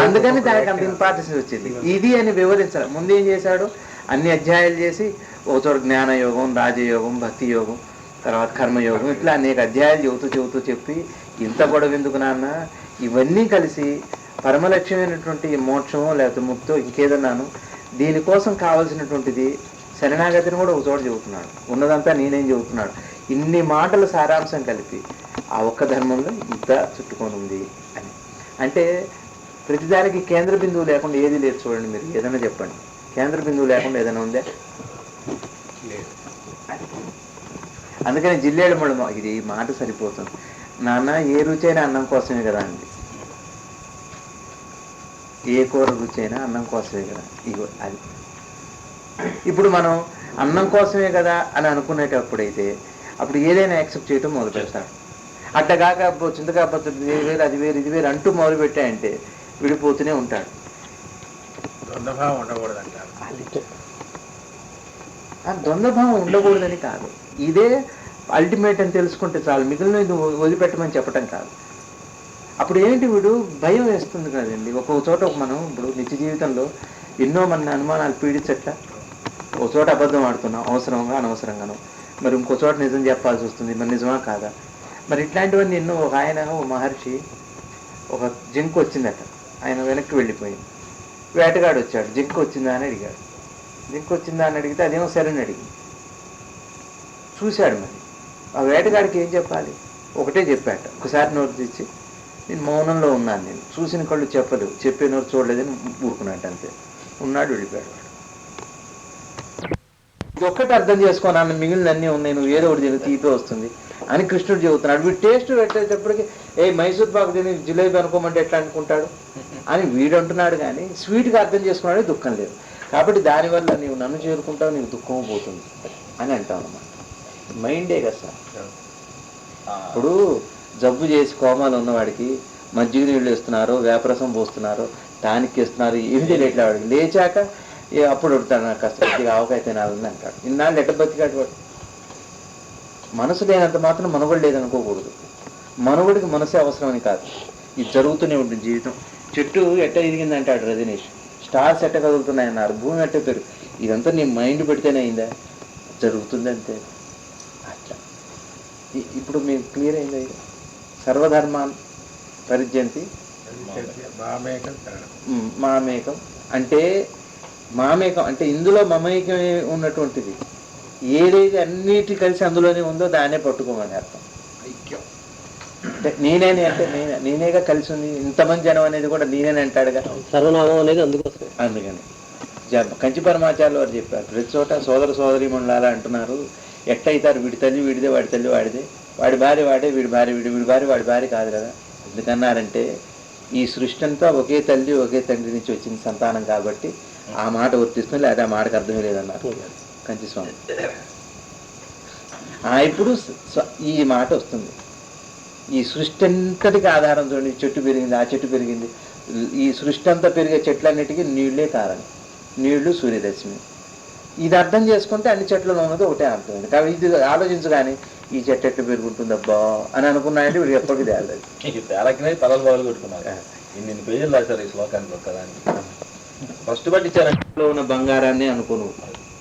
అందుకని దానికి అంత ఇంపార్టెన్స్ వచ్చింది. ఇది అని వివరించాలి. ముందు ఏం చేశాడు, అన్ని అధ్యాయాలు చేసి ఒక చోట జ్ఞానయోగం, రాజయోగం, భక్తి యోగం, తర్వాత కర్మయోగం, ఇట్లా అనేక అధ్యాయాలు చెబుతూ చెప్పి ఇంత గొడవ ఎందుకు నాన్న, ఇవన్నీ కలిసి పరమలక్ష్యమైనటువంటి మోక్షమో లేకపోతే ముక్తో ఇంకేదన్నాను, దీనికోసం కావాల్సినటువంటిది శరణాగతిని కూడా ఒక చోట చెబుతున్నాడు. ఉన్నదంతా నేనేం చెబుతున్నాడు. ఇన్ని మాటల సారాంశం కలిపి ఆ ఒక్క ధర్మంలో ఇంత చుట్టుకొని ఉంది అని. అంటే ప్రతిదానికి కేంద్ర బిందువు లేకుండా ఏది లేదు. చూడండి, మీరు ఏదైనా చెప్పండి, కేంద్ర బిందువు లేకుండా ఏదైనా ఉందా? అందుకని జిల్లేడు మళ్ళీ ఇది ఈ మాట సరిపోతుంది. నాన్న ఏ రుచి అయినా అన్నం కోసమే కదా అండి, ఏ కూర రుచి అయినా అన్నం కోసమే కదా. ఇగో అది ఇప్పుడు మనం అన్నం కోసమే కదా అని అనుకునేటప్పుడైతే అప్పుడు ఏదైనా యాక్సెప్ట్ చేయటం మొదలు పెడతాడు. అట్టగాక చింతకాకపోతే ఇది వేరు అది వేరు ఇది వేరు అంటూ మొదలు పెట్టాయంటే విడిపోతూనే ఉంటాడు. ద్వంద్వభావం ఉండకూడదు అంటారు. ఆ ద్వంద్వభావం ఉండకూడదని కాదు, ఇదే అల్టిమేట్ అని తెలుసుకుంటే చాలు, మిగిలిన ఇది వదిలిపెట్టమని చెప్పటం కాదు. అప్పుడు ఏంటి, వీడు భయం వేస్తుంది కదండి. ఒక్కొక్క చోట మనం ఇప్పుడు నిత్య జీవితంలో ఎన్నో మన అనుమానాలు పీడించట్ల. ఒక చోట అబద్ధం ఆడుతున్నాం అవసరంగా అనవసరంగానో, మరి ఇంకో చోట నిజం చెప్పాల్సి వస్తుంది, మరి నిజమా కాదా, మరి ఇట్లాంటివన్నీ ఎన్నో. ఒక ఆయన ఓ మహర్షి ఒక జింక్ వచ్చిందట, ఆయన వెనక్కి వెళ్ళిపోయింది. వేటగాడు వచ్చాడు, జింక్ వచ్చిందా అని అడిగాడు. జింక్ వచ్చిందా అని అడిగితే అదేమో సరేని అడిగింది. చూశాడు. మరి ఆ వేటగాడికి ఏం చెప్పాలి, ఒకటే చెప్పాట. ఒకసారి నోరు తెచ్చి నేను మౌనంలో ఉన్నాను, నేను చూసిన కళ్ళు చెప్పలేదు, చెప్పే నోరు చూడలేదని ఊరుకున్నట్టు అంతే ఉన్నాడు, వెళ్ళిపోయాడు. ఒక్కటి అర్థం చేసుకోనాను, మిగిలిన అన్నీ ఉన్నాయి, నువ్వు ఏదో ఒకటి తిని తీపి వస్తుంది అని కృష్ణుడు చెబుతున్నాడు. వీడు టేస్ట్ పెట్టేటప్పటికి మైసూర్ పాకు తిని జిలేబీ అనుకోమంటే ఎట్లా అనుకుంటాడు అని వీడు అంటున్నాడు. కానీ స్వీట్గా అర్థం చేసుకున్నాడే దుఃఖం లేదు. కాబట్టి దానివల్ల నీవు నన్ను చేరుకుంటావు, నీకు దుఃఖం పోతుంది అని అంటావు అన్నమాట. మైండే కదా సార్. ఇప్పుడు జబ్బు చేసి కోమాలు ఉన్నవాడికి మజ్జిగ నీళ్ళు వేస్తున్నారు, వేపరసం పోస్తున్నారు, టానిక్ వేస్తున్నారు, ఏమి తెలియట్లే వాడికి. లేచాక అప్పుడు ఉడతాడు, నాకు కాస్త కొద్దిగా ఆవకాయ తినాలని అంటాడు. ఇన్నాళ్ళు ఎట్ట బతికాడు వాడు. మనసు లేనంత మాత్రం మనుగడు లేదనుకోకూడదు. మనుగడికి మనసే అవసరమని కాదు, ఇది జరుగుతూనే ఉంటుంది జీవితం. చెట్టు ఎట్ట ఎదిగింది అంటాడు రజనీష్, స్టార్స్ ఎట్ట కదులుతున్నాయన్నారు, భూమి ఎట్ట పెరుగు, ఇదంతా నీ మైండ్ పెడితేనే అయిందా, జరుగుతుంది అంతే. అట్లా ఇప్పుడు మీకు క్లియర్ అయిందా? సర్వధర్మాన్ పరిజంతి మామేకం అంటే, మామేకం అంటే ఇందులో మమైక్యమే ఉన్నటువంటిది. ఏదైతే అన్నిటి కలిసి అందులోనే ఉందో దాన్నే పట్టుకోమని అర్థం. అంటే నేనేనే అంటే నేనేగా కలిసి ఉంది, ఇంతమంది జనం అనేది కూడా నేనేనే అంటాడుగా, సర్వనామం అనేది అందుకోసం. అందుకని కంచి పరమాచార్యులు వారు చెప్పారు, ప్రతి చోట సోదర సోదరి మండలాలు అంటున్నారు. ఎట్టయితారు, వీడి తల్లి వీడిదే, వాడి తల్లి వాడిదే, వాడి భార్య వాడే, వీడి భార్య వీడి భార్య వాడి భార్య కాదు కదా. ఎందుకన్నారంటే ఈ సృష్టి అంతా ఒకే తల్లి ఒకే తండ్రి నుంచి వచ్చిన సంతానం కాబట్టి ఆ మాట వర్తిస్తుంది, లేదా ఆ మాటకు అర్థమే లేదన్నారు కంచి స్వామి. ఇప్పుడు ఈ మాట వస్తుంది. ఈ సృష్టి అంతటికి ఆధారం చూడండి, చెట్టు పెరిగింది, ఆ చెట్టు పెరిగింది, ఈ సృష్టి అంతా పెరిగే చెట్లన్నిటికీ నీళ్లే కారణం, నీళ్లు సూర్యరశ్మి. ఇది అర్థం చేసుకుంటే అన్ని చెట్లలో ఉన్నది ఒకటే అర్థమైంది. కాబట్టి ఇది ఆలోచించు, కానీ ఈ చెట్టు ఎట్లా పెరుగుతుందబ్బా అని అనుకున్నాయంటే వీడు ఎప్పటికీ తేలేదు. తేలకినే తలలు బాగా కొట్టుకున్నారు. ఇన్ని పేజీలు రాశారు ఈ శ్లోకానికి ఒక్కదానికి. ఫస్ట్ బట్టి ఇచ్చారంటే ఉన్న బంగారాన్ని అనుకోను,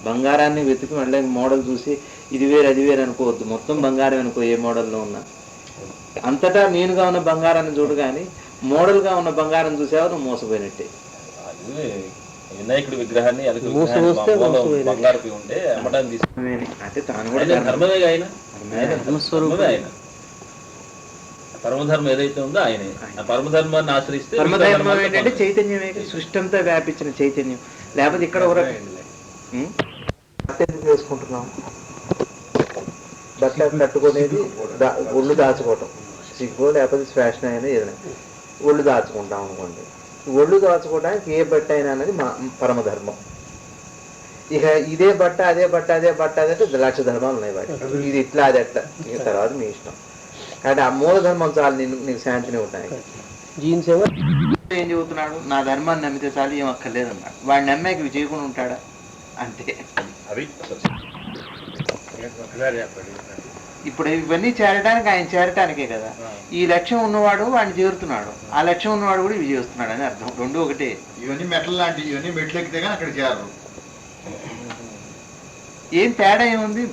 బంగారాన్ని వెతికి మళ్ళీ మోడల్ చూసి ఇది వేరు అది వేరు అనుకోవద్దు. మొత్తం బంగారం అనుకో, ఏ మోడల్లో ఉన్నా. అంతటా నేనుగా ఉన్న బంగారాన్ని చూడు, కానీ మోడల్గా ఉన్న బంగారం చూసావు నువ్వు మోసపోయినట్టే. అది వినాయకుడి విగ్రహాన్ని అది మూసపోస్తే మూసపోయినట్టు. బంగారు ఉంటే అమ్మటాన్ని తీసుకు అంటే తాను కూడా ధర్మమే ఆయన ధర్మస్వరూపుడు. ఆయన పరమధర్మం ఏదైతే ఉందో ఆయనే. ఆ పరమధర్మాన్ని ఆశ్రయిస్తే పరమధర్మం ఏంటంటే చైతన్యమే, సృష్టి అంతా వ్యాపించిన చైతన్యం. లేకపోతే ఇక్కడ ఒక బట్ట ఎందుకు వేసుకుంటున్నాం? బట్ట కట్టుకునేది ఒళ్ళు దాచుకోవటం, సిగ్గు లేకపోతే ఫ్యాషన్ అయినా ఏదైనా ఒళ్ళు దాచుకుంటాం అనుకోండి. ఒళ్ళు దాచుకోవడానికి ఏ బట్ట అయినా అనేది మా పరమధర్మం. ఇక ఇదే బట్ట అదే బట్ట అదే బట్ట అదంటే 1,00,000 ధర్మాలు ఉన్నాయి వాటి. ఇది ఇట్లా అది ఎట్లా, ఇక తర్వాత మీ ఇష్టం. కాబట్టి ఆ మూల ధర్మం చాలు నీకు శాంతిని ఉంటాయి. జీన్స్ ఏమో ఏం చెబుతున్నాడు? నా ధర్మాన్ని నమ్మితే చాలు, ఏం అక్కర్లేదన్నాడు. వాడు నమ్మాక ఇవి చేయకుండా ఉంటాడా? అంతే. అవి ఇప్పుడు ఇవన్నీ చేరడానికి ఆయన చేరటానికే కదా. ఈ లక్ష్యం ఉన్నవాడు వాడిని చేరుతున్నాడు, ఆ లక్ష్యం ఉన్నవాడు కూడా ఇవి చేస్తున్నాడు అని అర్థం. రెండు ఒకటే. ఇవన్నీ మెట్లు లాంటివి, ఇవన్నీ మెట్లు ఎక్కితే కానీ అక్కడ చేరరు. ఏం తేడా ఏముంది?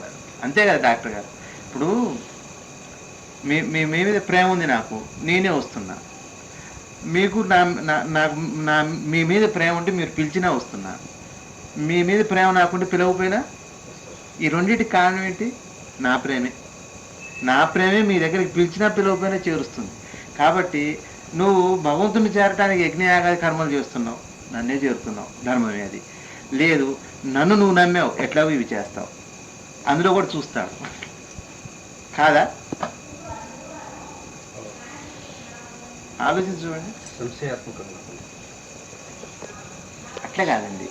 అంతే కదా డాక్టర్ గారు. ఇప్పుడు మీ మీద ప్రేమ ఉంది నాకు, నేనే వస్తున్నా. మీకు మీ మీద ప్రేమ ఉంటే మీరు పిలిచినా వస్తున్నా. మీ మీద ప్రేమ నాకుంటే పిలవకపోయినా, ఈ రెండింటికి కారణం ఏంటి? నా ప్రేమే. నా ప్రేమే మీ దగ్గరికి పిలిచినా పిలవకపోయినా చేరుస్తుంది. కాబట్టి నువ్వు భగవంతుని చేరటానికి యజ్ఞయాగాది కర్మలు చేస్తున్నావు, నన్నే చేరుతున్నావు, ధర్మమే అది. లేదు, నన్ను నువ్వు నమ్మావు, ఎట్లాగో ఇవి చేస్తావు, అందులో కూడా చూస్తాడు కాదా? ఆలోచించి చూడండి. సంశయాత్మకంగా అట్లే కాదండి.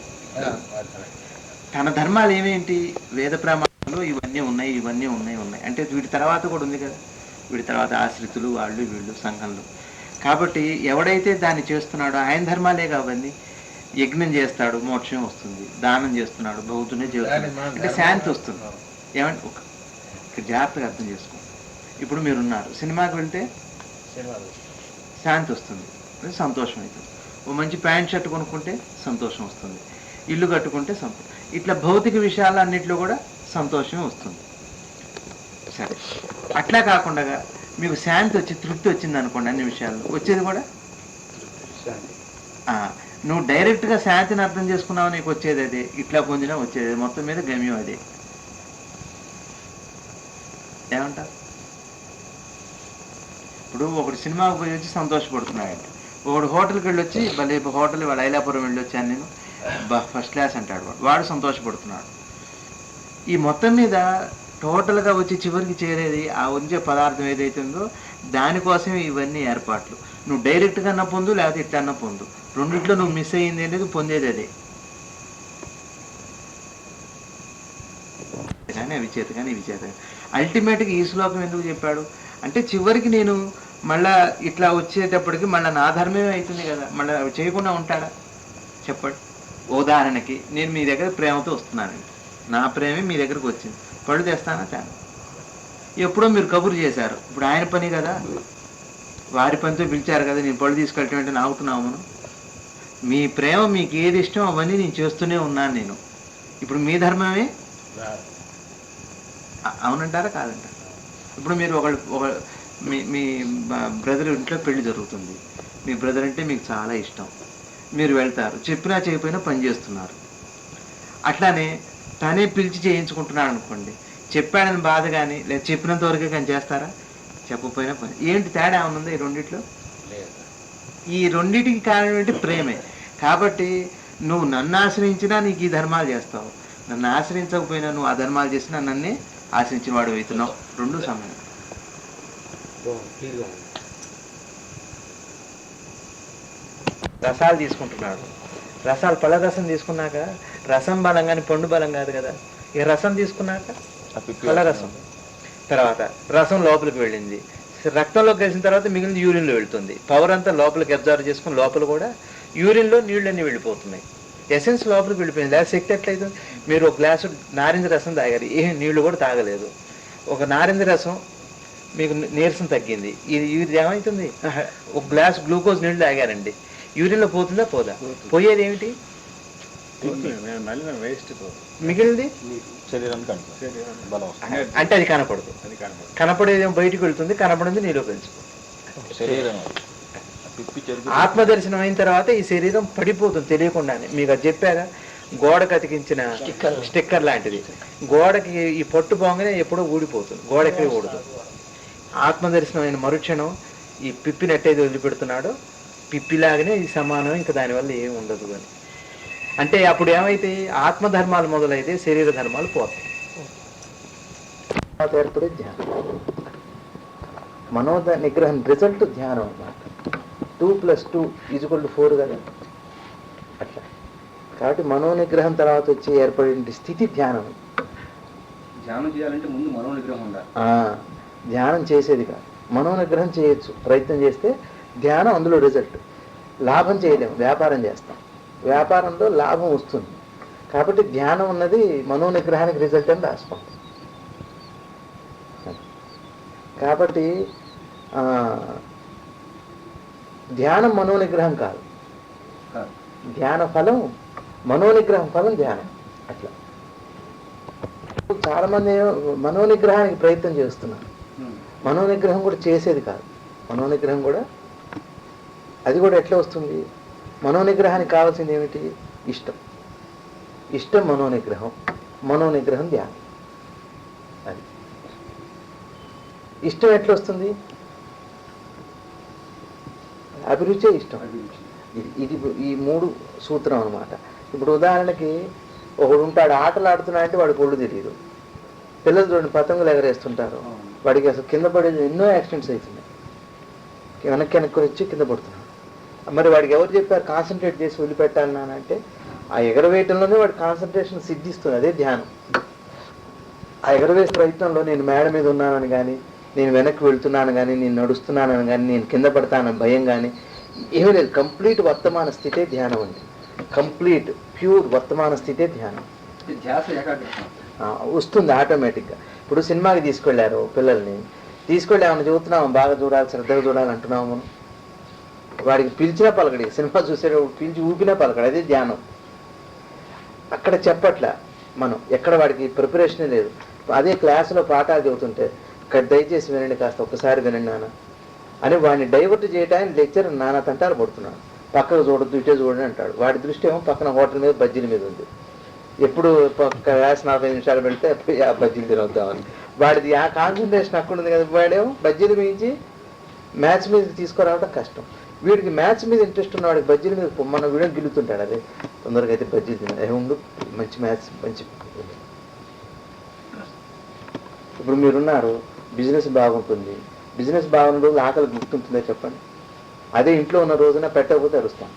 తన ధర్మాలు ఏమేంటి? వేద ప్రమాణాలు ఇవన్నీ ఉన్నాయి, ఇవన్నీ ఉన్నాయి అంటే వీటి తర్వాత కూడా ఉంది కదా. వీటి తర్వాత ఆశ్రితులు, వాళ్ళు వీళ్ళు, సంఘంలో. కాబట్టి ఎవడైతే దాన్ని చేస్తున్నాడో ఆయన ధర్మాలే కావండి. యజ్ఞం చేస్తాడు, మోక్షం వస్తుంది. దానం చేస్తున్నాడు, భౌతునే చేస్తున్నాడు, అంటే శాంతి వస్తుంది. ఏమంటే ఒక జాగ్రత్తగా అర్థం చేసుకో. ఇప్పుడు మీరున్నారు, సినిమాకి వెళ్తే శాంతి వస్తుంది, సంతోషం అవుతుంది. ఓ మంచి ప్యాంట్ షర్ట్ కొనుక్కుంటే సంతోషం వస్తుంది, ఇల్లు కట్టుకుంటే సంతోషం. ఇట్లా భౌతిక విషయాలన్నింటిలో కూడా సంతోషమే వస్తుంది. సరే, అట్లా కాకుండా మీకు శాంతి వచ్చి తృప్తి వచ్చింది అనుకోండి, అన్ని విషయాల్లో వచ్చేది కూడా నువ్వు డైరెక్ట్గా శాంతిని అర్థం చేసుకున్నావు, నీకు వచ్చేది అదే. ఇట్లా పొందినా వచ్చేది, మొత్తం మీద గమ్యం అదే. ఏమంటారు? ఇప్పుడు ఒకడు సినిమాకి పోయి వచ్చి సంతోషపడుతున్నాడు, ఒకడు హోటల్కి వెళ్ళి వచ్చి భలే హోటల్ వాడు ఐలాపురం వెళ్ళి వచ్చాను నేను, ఫస్ట్ క్లాస్ అంటాడు, వాడు సంతోషపడుతున్నాడు. ఈ మొత్తం మీద టోటల్గా వచ్చి చివరికి చేరేది ఆ ఉంచే పదార్థం ఏదైతే ఉందో దానికోసమే ఇవన్నీ ఏర్పాట్లు. నువ్వు డైరెక్ట్గా అన్న పొందు, లేకపోతే ఇట్లా అన్న పొందు, రెండిట్లో నువ్వు మిస్ అయ్యింది అనేది పొందేది అదే. కానీ అవి చేత కానీ ఇవి చేత. అల్టిమేట్గా ఈ శ్లోకం ఎందుకు చెప్పాడు అంటే, చివరికి నేను మళ్ళా ఇట్లా వచ్చేటప్పటికి మళ్ళీ నా ధర్మమే అవుతుంది కదా, మళ్ళీ అవి చేయకుండా ఉంటాడా చెప్పండి. ఉదాహరణకి నేను మీ దగ్గర ప్రేమతో వస్తున్నానండి, నా ప్రేమే మీ దగ్గరకు వచ్చింది, పళ్ళు తెస్తానా తేను? ఎప్పుడో మీరు కబురు చేశారు, ఇప్పుడు ఆయన పని కదా, వారి పనితో పిలిచారు కదా, నేను పళ్ళు తీసుకెళ్ళటం నాగుతున్నావు మనం. మీ ప్రేమ మీకు ఏది ఇష్టం అవన్నీ నేను చేస్తూనే ఉన్నాను నేను. ఇప్పుడు మీ ధర్మమే అవునంటారా కాదంటారా? ఇప్పుడు మీరు ఒక మీ బ్రదర్ ఇంట్లో పెళ్లి జరుగుతుంది, మీ బ్రదర్ అంటే మీకు చాలా ఇష్టం, మీరు వెళ్తారు, చెప్పినా చేయకపోయినా పని చేస్తున్నారు. అట్లానే తనే పిలిచి చేయించుకుంటున్నాడు అనుకోండి, చెప్పాడని బాధ కానీ లేదా చెప్పినంత వరకే కానీ చేస్తారా? చెప్పకపోయినా పని. ఏంటి తేడా ఏమన్నా ఈ రెండిట్లో? ఈ రెండింటికి కారణం ఏంటి? ప్రేమే. కాబట్టి నువ్వు నన్ను ఆశ్రయించినా నీకు ఈ ధర్మాలు చేస్తావు, నన్ను ఆశ్రయించకపోయినా నువ్వు ఆ ధర్మాలు చేసినా నన్నే ఆశ్రయించిన వాడు అవుతున్నావు. రెండు సమయం. రసాలు తీసుకుంటున్నాడు, రసాలు పళ్ళ రసం తీసుకున్నాక రసం బలం కానీ పండు బలం కాదు కదా. ఈ రసం తీసుకున్నాక పళ్ళ రసం, తర్వాత రసం లోపలికి వెళ్ళింది, రక్తంలోకి కలిసిన తర్వాత మిగిలిన యూరిన్లో వెళ్తుంది. పవర్ అంతా లోపలికి అబ్జర్వ్ చేసుకుని లోపల కూడా యూరిన్లో నీళ్ళన్నీ వెళ్ళిపోతున్నాయి, ఎసెన్స్ లోపలికి వెళ్ళిపోయింది. లేదా శక్తి ఎట్లయితుంది? మీరు ఒక గ్లాసు నారింజ రసం తాగారు, ఏం నీళ్లు కూడా తాగలేదు, ఒక నారింజ రసం మీకు నీరసం తగ్గింది, ఇది ఏమవుతుంది? ఒక గ్లాస్ గ్లూకోజ్ నీళ్ళు తాగారండి, యూరిన్లో పోతుందా పోదా? పోయేది ఏమిటి? మిగిలింది అంటే అది కనపడదు, కనపడేది బయటికి వెళ్తుంది, కనపడింది నీలో కలిసిపోతుంది. ఆత్మదర్శనం అయిన తర్వాత ఈ శరీరం పడిపోతుంది తెలియకుండానే. మీకు అది చెప్పాగా, గోడకు అతికించిన స్టిక్కర్ లాంటిది. గోడకి ఈ పొట్టు పోగానే ఎప్పుడో ఊడిపోతుంది, గోడకి ఊడుతుంది. ఆత్మదర్శనం అయిన మరుక్షణం ఈ పిప్పిని ఎట్టయితే వదిలిపెడుతున్నాడో, పిప్పిలాగానే ఇది సమానం, ఇంకా దానివల్ల ఏమి ఉండదు అని. అంటే అప్పుడు ఏమైతే ఆత్మధర్మాలు మొదలైతే శరీర ధర్మాలు పోతాయి. ఏర్పడే ధ్యానం, మనో నిగ్రహం రిజల్ట్ ధ్యానం అన్నమాట. 2+2 = 4 కదా అట్లా. కాబట్టి మనోనిగ్రహం తర్వాత వచ్చి ఏర్పడే స్థితి ధ్యానం. ధ్యానం చేయాలంటే ముందు మనోనిగ్రహం ఉండాలి. ధ్యానం చేసేది కాదు, మనోనిగ్రహం చేయొచ్చు ప్రయత్నం చేస్తే. ధ్యానం అందులో రిజల్ట్. లాభం చేయలేము, వ్యాపారం చేస్తాం, వ్యాపారంలో లాభం వస్తుంది. కాబట్టి ధ్యానం ఉన్నది మనోనిగ్రహానికి రిజల్ట్ అని రాసుకోండి. కాబట్టి ధ్యానం మనోనిగ్రహం కాదు, ధ్యాన ఫలం మనోనిగ్రహం ఫలం ధ్యానం. అట్లా చాలా మంది మనోనిగ్రహానికి ప్రయత్నం చేస్తున్నారు. మనోనిగ్రహం కూడా చేసేది కాదు. మనోనిగ్రహం కూడా, అది కూడా ఎట్లా వస్తుంది? మనోనిగ్రహానికి కావాల్సింది ఏమిటి? ఇష్టం. ఇష్టం మనోనిగ్రహం, మనోనిగ్రహం ధ్యానం. అది ఇష్టం ఎట్లా వస్తుంది? అభిరుచే ఇష్టం. ఇది ఈ 3 సూత్రం అన్నమాట. ఇప్పుడు ఉదాహరణకి ఒకడు ఉంటాడు, ఆటలు ఆడుతున్నాడంటే వాడికి ఒళ్ళు తెలియదు. పిల్లలు చూడండి, పతంగులు ఎగరేస్తుంటారు, వాడికి అసలు కింద పడేది ఎన్నో యాక్సిడెంట్స్ అవుతున్నాయి. వెనక్కి వచ్చి కింద పడుతున్నాడు. మరి వాడికి ఎవరు చెప్పారు కాన్సన్ట్రేట్ చేసి వదిలిపెట్టాలి అంటే? ఆ ఎగరవేయటంలోనే వాడి కాన్సన్ట్రేషన్ సిద్ధిస్తుంది. అదే ధ్యానం. ఆ ఎగరవేసే ప్రయత్నంలో నేను మేడ మీద ఉన్నానని కానీ, నేను వెనక్కి వెళ్తున్నాను కానీ, నేను నడుస్తున్నానని కానీ, నేను కింద పడతానని భయం కానీ ఏమీ లేదు. కంప్లీట్ వర్తమాన స్థితే ధ్యానం అండి. కంప్లీట్ ప్యూర్ వర్తమాన స్థితే ధ్యానం వస్తుంది ఆటోమేటిక్గా. ఇప్పుడు సినిమాకి తీసుకెళ్ళారు పిల్లల్ని, తీసుకెళ్ళి ఏమైనా చూస్తున్నాము, బాగా చూడాలి, శ్రద్ధగా చూడాలి అంటున్నాము మనం. వాడికి పిలిచినా పలకడి, సినిమా చూసేటప్పుడు పిలిచి ఊపినా పలకడి. అదే ధ్యానం. అక్కడ చెప్పట్లే మనం, ఎక్కడ వాడికి ప్రిపరేషనే లేదు. అదే క్లాసులో పాఠాలు చెబుతుంటే, ఇక్కడ దయచేసి వినండి, కాస్త ఒక్కసారి వినండి నాన్న అని వాడిని డైవర్ట్ చేయడానికి లెక్చర్ నానా తంటాలు పడుతున్నాడు. పక్కకు చూడొద్దు, ఇటే చూడండి అంటాడు. వాడి దృష్టి ఏమో పక్కన హోటల్ మీద బజ్జీల మీద ఉంది. ఎప్పుడు క్లాస్ 45 నిమిషాలు పెడితే ఆ బజ్జీలు తినొద్దామని వాడిది ఆ కాన్సన్ట్రేషన్ అక్కడ ఉంది కదా. వాడేమో బజ్జీలు మించి మ్యాథ్స్ మీద తీసుకురావడం కష్టం. వీడికి మ్యాథ్స్ మీద ఇంట్రెస్ట్ ఉన్న వాడికి బజ్జీల మీద మన వీడియో గిలుతుంటాడు. అదే తొందరగా అయితే బజ్జీలు తిన ఉండు, మంచి మ్యాథ్స్ మంచి. ఇప్పుడు మీరున్నారు, బిజినెస్ బాగుంటుంది, బిజినెస్ బాగున్న రోజు ఆకలి గుర్తుంటుందో చెప్పండి? అదే ఇంట్లో ఉన్న రోజున పెట్టకపోతే అరుస్తాం.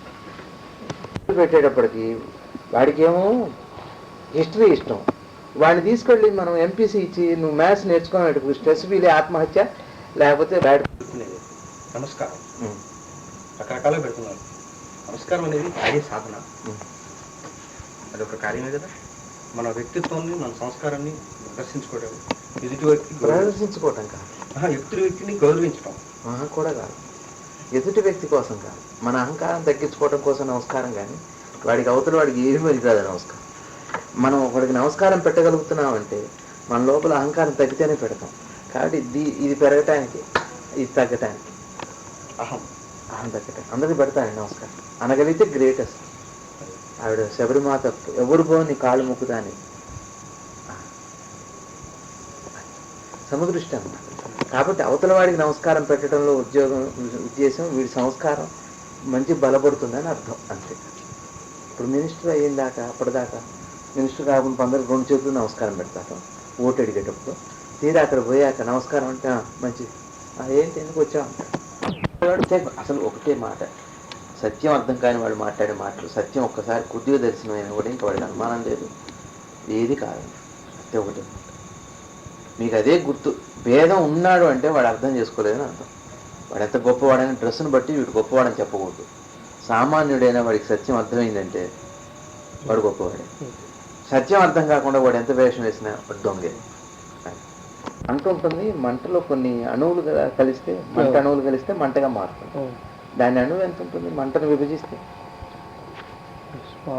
పెట్టేటప్పటికి వాడికేమో హిస్టరీ ఇష్టం. వాడిని తీసుకెళ్ళి మనం ఎంపీసీ ఇచ్చి నువ్వు మ్యాథ్స్ నేర్చుకునేటప్పుడు స్ట్రెస్ ఫీలే ఆత్మహత్య, లేకపోతే బ్యాడ్. నమస్కారం రకరకాలుగా పెడుతున్నారు. నమస్కారం అనేది అదే సాధన, అదొక కార్యమే కదా. మన వ్యక్తిత్వాన్ని, మన సంస్కారాన్ని ప్రదర్శించుకోవడం, ఎదుటి వ్యక్తి ప్రదర్శించుకోవటం కాదు, ఎదుటి వ్యక్తిని గౌరవించడం కూడా కాదు, ఎదుటి వ్యక్తి కోసం కాదు, మన అహంకారం తగ్గించుకోవడం కోసం నమస్కారం. కానీ వాడికి అవతల వాడికి ఏమీ రాదు నమస్కారం. మనం ఒకడికి నమస్కారం పెట్టగలుగుతున్నామంటే మన లోపల అహంకారం తగ్గితేనే పెడతాం. కాబట్టి ఇది పెరగటానికి, ఇది తగ్గటానికి, అహం తగ్గటానికి అందరికీ పెడతానండి నమస్కారం అనగలిగితే గ్రేటెస్ట్. ఆవిడ శబరిమాత ఎవరు పోని కాళ్ళు మొక్కుతాని సముదృష్టి అన్నమాట. కాబట్టి అవతల వాడికి నమస్కారం పెట్టడంలో ఉద్దేశం వీడి సంస్కారం మంచి బలపడుతుందని అర్థం, అంతే. ఇప్పుడు మినిస్టర్ అయిన దాకా, అప్పటిదాకా మినిస్టర్ కాకుండా అందరూ 2 చేతులు నమస్కారం పెడతారు ఓటు అడిగేటప్పుడు. తీరా అక్కడ పోయాక నమస్కారం అంటే మంచిది, ఏంటి ఎందుకు వచ్చావు అంటాడు. అసలు ఒకటే మాట, సత్యం అర్థం కాని వాడు మాట్లాడే మాటలు. సత్యం ఒక్కసారి కొద్దిగా దర్శనమైన కూడా ఇంకా వాడికి అనుమానం లేదు, ఏది కాదు, అంతే ఒకటే మాట. మీకు అదే గుర్తు. భేదం ఉన్నాడు అంటే వాడు అర్థం చేసుకోలేదని అర్థం. వాడు ఎంత గొప్పవాడైనా డ్రెస్సును బట్టి వీడు గొప్పవాడని చెప్పకూడదు. సామాన్యుడైనా వాడికి సత్యం అర్థమైందంటే వాడు గొప్పవాడే. సత్యం అర్థం కాకుండా వాడు ఎంత వేషం వేసినా వాడు దొంగే. అంటూ ఉంటుంది, మంటలో కొన్ని అణువులు కలిస్తే, మంట అణువులు కలిస్తే మంటగా మారుతుంది. దాని అణువు ఎంత ఉంటుంది? మంటను విభజిస్తే.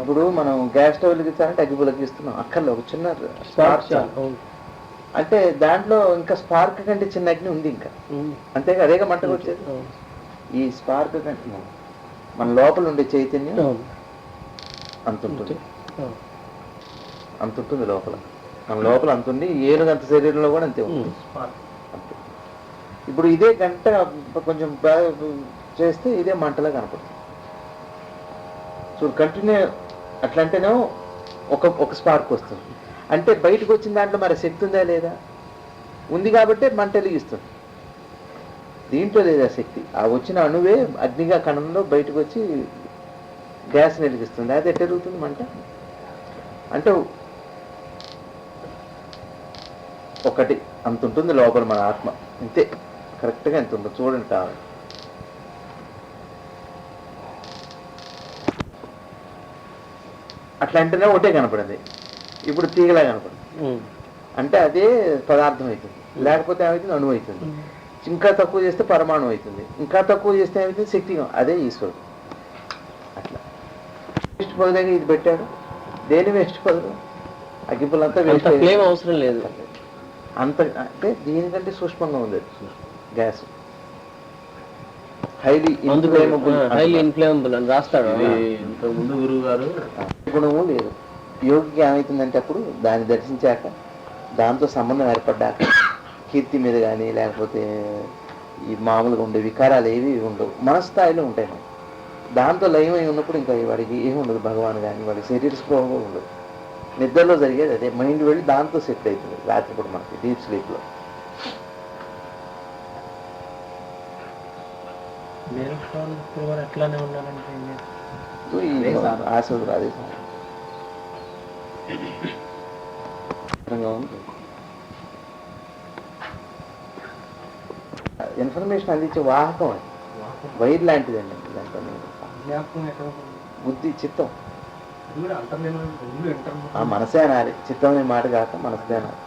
ఇప్పుడు మనం గ్యాస్ స్టవ్ వెలిగించాలంటే అగ్గి పులకిస్తున్నాం, అక్కర్లో ఒక చిన్న స్పార్క్ అంటే దాంట్లో ఇంకా స్పార్క్ కంటే చిన్న అగ్ని ఉంది ఇంకా, అంతేగా, అదేగా మంటకు వచ్చేది. ఈ స్పార్క్ కంటే మన లోపల ఉండే చైతన్యం అవును. అంత ఉంటుంది, అవును. అంత ఉంటుంది లోపల. మన లోపల అంత ఉంది, ఏనుగంత శరీరంలో కూడా అంతే ఉంటుంది. అంతే. ఇప్పుడు ఇదే గంట కొంచెం బాగా చేస్తే ఇదే మంటలా కనపడుతుంది. చూడు కంటిన్యూ అట్లా అంటేనేమో ఒక స్పార్క్ వస్తుంది. అంటే బయటకు వచ్చిన దాంట్లో మరి శక్తి ఉందా లేదా? ఉంది కాబట్టి మంట వెలిగిస్తుంది. దీంట్లో లేదా శక్తి? ఆ వచ్చిన అణువే అగ్నిగా కణంలో బయటకు వచ్చి గ్యాస్ వెలిగిస్తుంది. అది ఎట్ట జరుగుతుంది మంట? అంటే ఒకటి అంత ఉంటుంది లోపల మన ఆత్మ, ఇంతే కరెక్ట్గా ఎంత ఉంటుంది చూడండి కావాలి. అట్లా అంటేనే ఒకటే కనపడింది, ఇప్పుడు తీగలా కనపడింది. అంటే అదే పదార్థం అవుతుంది, లేకపోతే ఏమవుతుంది? అణువు అవుతుంది. ఇంకా తక్కువ చేస్తే పరమాణు అవుతుంది, ఇంకా తక్కువ చేస్తే ఏమవుతుంది? శక్తిగా. అదే ఈశ్వరుడు. అట్లా వేస్ట్ పదగా ఇది పెట్టాడు. దేని వేస్ట్ పదలు? అగ్గిపుల్లంతా వేస్ట్. ఫ్లేమ్ అవసరం లేదు అంత. అంటే దీనికంటే సూక్ష్మంగా ఉంది గ్యాస్. హైలీ హైలీ ఇన్ఫ్లేమబుల్ అని రాస్తాడు. ఇంతకు ముందు గురువు గారు గుణము లేదు. యోగికి ఏమవుతుందంటే అప్పుడు దాన్ని దర్శించాక, దాంతో సంబంధం ఏర్పడ్డాక కీర్తి మీద కానీ లేకపోతే ఈ మామూలుగా ఉండే వికారాలు ఏవి ఉండవు, మనస్థాయిలో ఉంటాయి. దాంతో లయమై ఉన్నప్పుడు ఇంకా వాడికి ఏమి ఉండదు, భగవాన్ కానీ వాడికి శరీర స్పృహ ఉండదు. నిద్రలో జరిగేది అదే, మైండ్ వెళ్ళి దాంతో సెట్ అవుతుంది రాత్రిపూట మనకి డీప్ స్లీప్లో. ఎట్లానే ఉండాలంటే ఆశ అదే ఉంది. ఇన్ఫర్మేషన్ అందించే వాహకం అది, వైర్ లాంటిదండి. దాంట్లో బుద్ధి, చిత్తం. ఆ మనసే అనాలి, చిత్తం అనే మాట కాక మనసే అనాలి.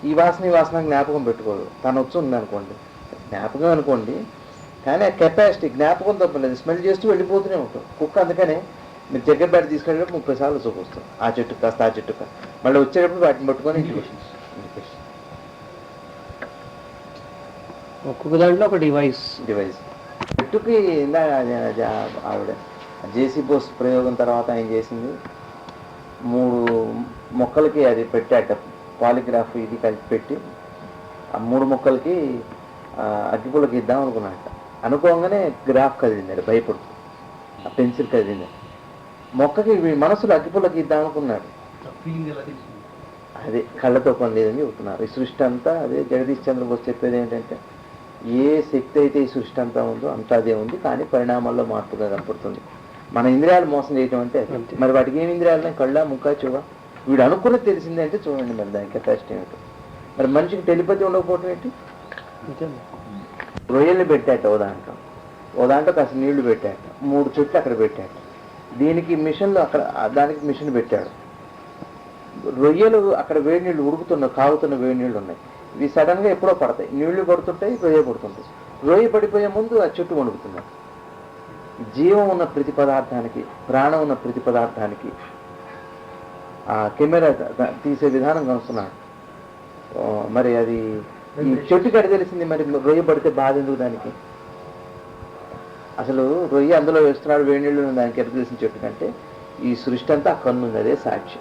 ఈ వాసన జ్ఞాపకం పెట్టుకోదు. తను వచ్చి ఉందనుకోండి, జ్ఞాపకం అనుకోండి, కానీ ఆ కెపాసిటీ జ్ఞాపకం తప్పలేదు. స్మెల్ చేస్తూ వెళ్ళిపోతూనే ఉంటాం. కుక్క అందుకనే మీరు దగ్గర బయట తీసుకెళ్ళేటప్పుడు 30 సార్లు చూపిస్తాం. ఆ చెట్టు కాస్త ఆ చెట్టు కాస్త, మళ్ళీ వచ్చేటప్పుడు వాటిని పట్టుకొని ఇంటికి. ఒక్కొక్క దాంట్లో ఒక డివైస్. చెట్టుకి ఆవిడ జేసీ బోస్ ప్రయోగం తర్వాత ఆయన చేసింది, 3 మొక్కలకి అది పెట్టాట, పాలిగ్రాఫ్ ఇది కలిపి పెట్టి ఆ 3 మొక్కలకి అగ్గిపుల్లకి ఇద్దాం అనుకున్నాట. అనుకోగానే గ్రాఫ్ కదిలింది, భయపడుతుంది. ఆ పెన్సిల్ కదిలింది. మొక్కకి మనసులో అగ్గిపుల్లకి ఇద్దాం అనుకున్నాడు. అదే కళ్ళతో పని లేదని చెబుతున్నారు. ఈ సృష్టి అంతా అదే. జగదీష్ చంద్రబోస్ చెప్పేది ఏంటంటే, ఏ శక్తి అయితే ఈ సృష్టి అంతా ఉందో అంతా అదే ఉంది, కానీ పరిణామాల్లో మార్పుగా కనపడుతుంది. మన ఇంద్రియాలు మోసం చేయటం అంటే మరి వాటికి ఏమి ఇంద్రియాలు? కళ్ళ, ముక్క, చెవ. వీడు అనుకున్నది తెలిసిందే అంటే చూడండి మరి దాని కెపాసిటీ ఏమిటో. మరి మనిషికి టెలిపతి ఉండకపోవటం ఏంటి? రొయ్యల్ని పెట్టాట ఓ దాంట్లో కాస్త నీళ్లు పెట్టాట, 3 చెట్లు అక్కడ పెట్టాట. దీనికి మిషన్లు అక్కడ, దానికి మిషన్ పెట్టాడు. రొయ్యలు అక్కడ వేడి నీళ్ళు ఉడుకుతున్న కాగుతున్న వేడి నీళ్ళు ఉన్నాయి. ఇవి సడన్ గా ఎప్పుడో పడతాయి, నీళ్లు పడుతుంటాయి, రొయ్య పడుతుంటాయి. రొయ్య పడిపోయే ముందు ఆ చెట్టు వణుకుతున్నాడు. జీవం ఉన్న ప్రతి పదార్థానికి, ప్రాణం ఉన్న ప్రతి పదార్థానికి ఆ కెమెరా తీసే విధానం కనుస్తున్నాడు. మరి అది ఈ చెట్టుకి అడి తెలిసింది. మరి రొయ్య పడితే బాధ ఎందుకు దానికి? అసలు రొయ్య అందులో వేస్తున్నాడు, వేడి నీళ్ళు దానికి ఎడ తెలిసిన చెట్టు కంటే ఈ సృష్టి అంతా ఆ కన్ను ఉంది, అదే సాక్షి.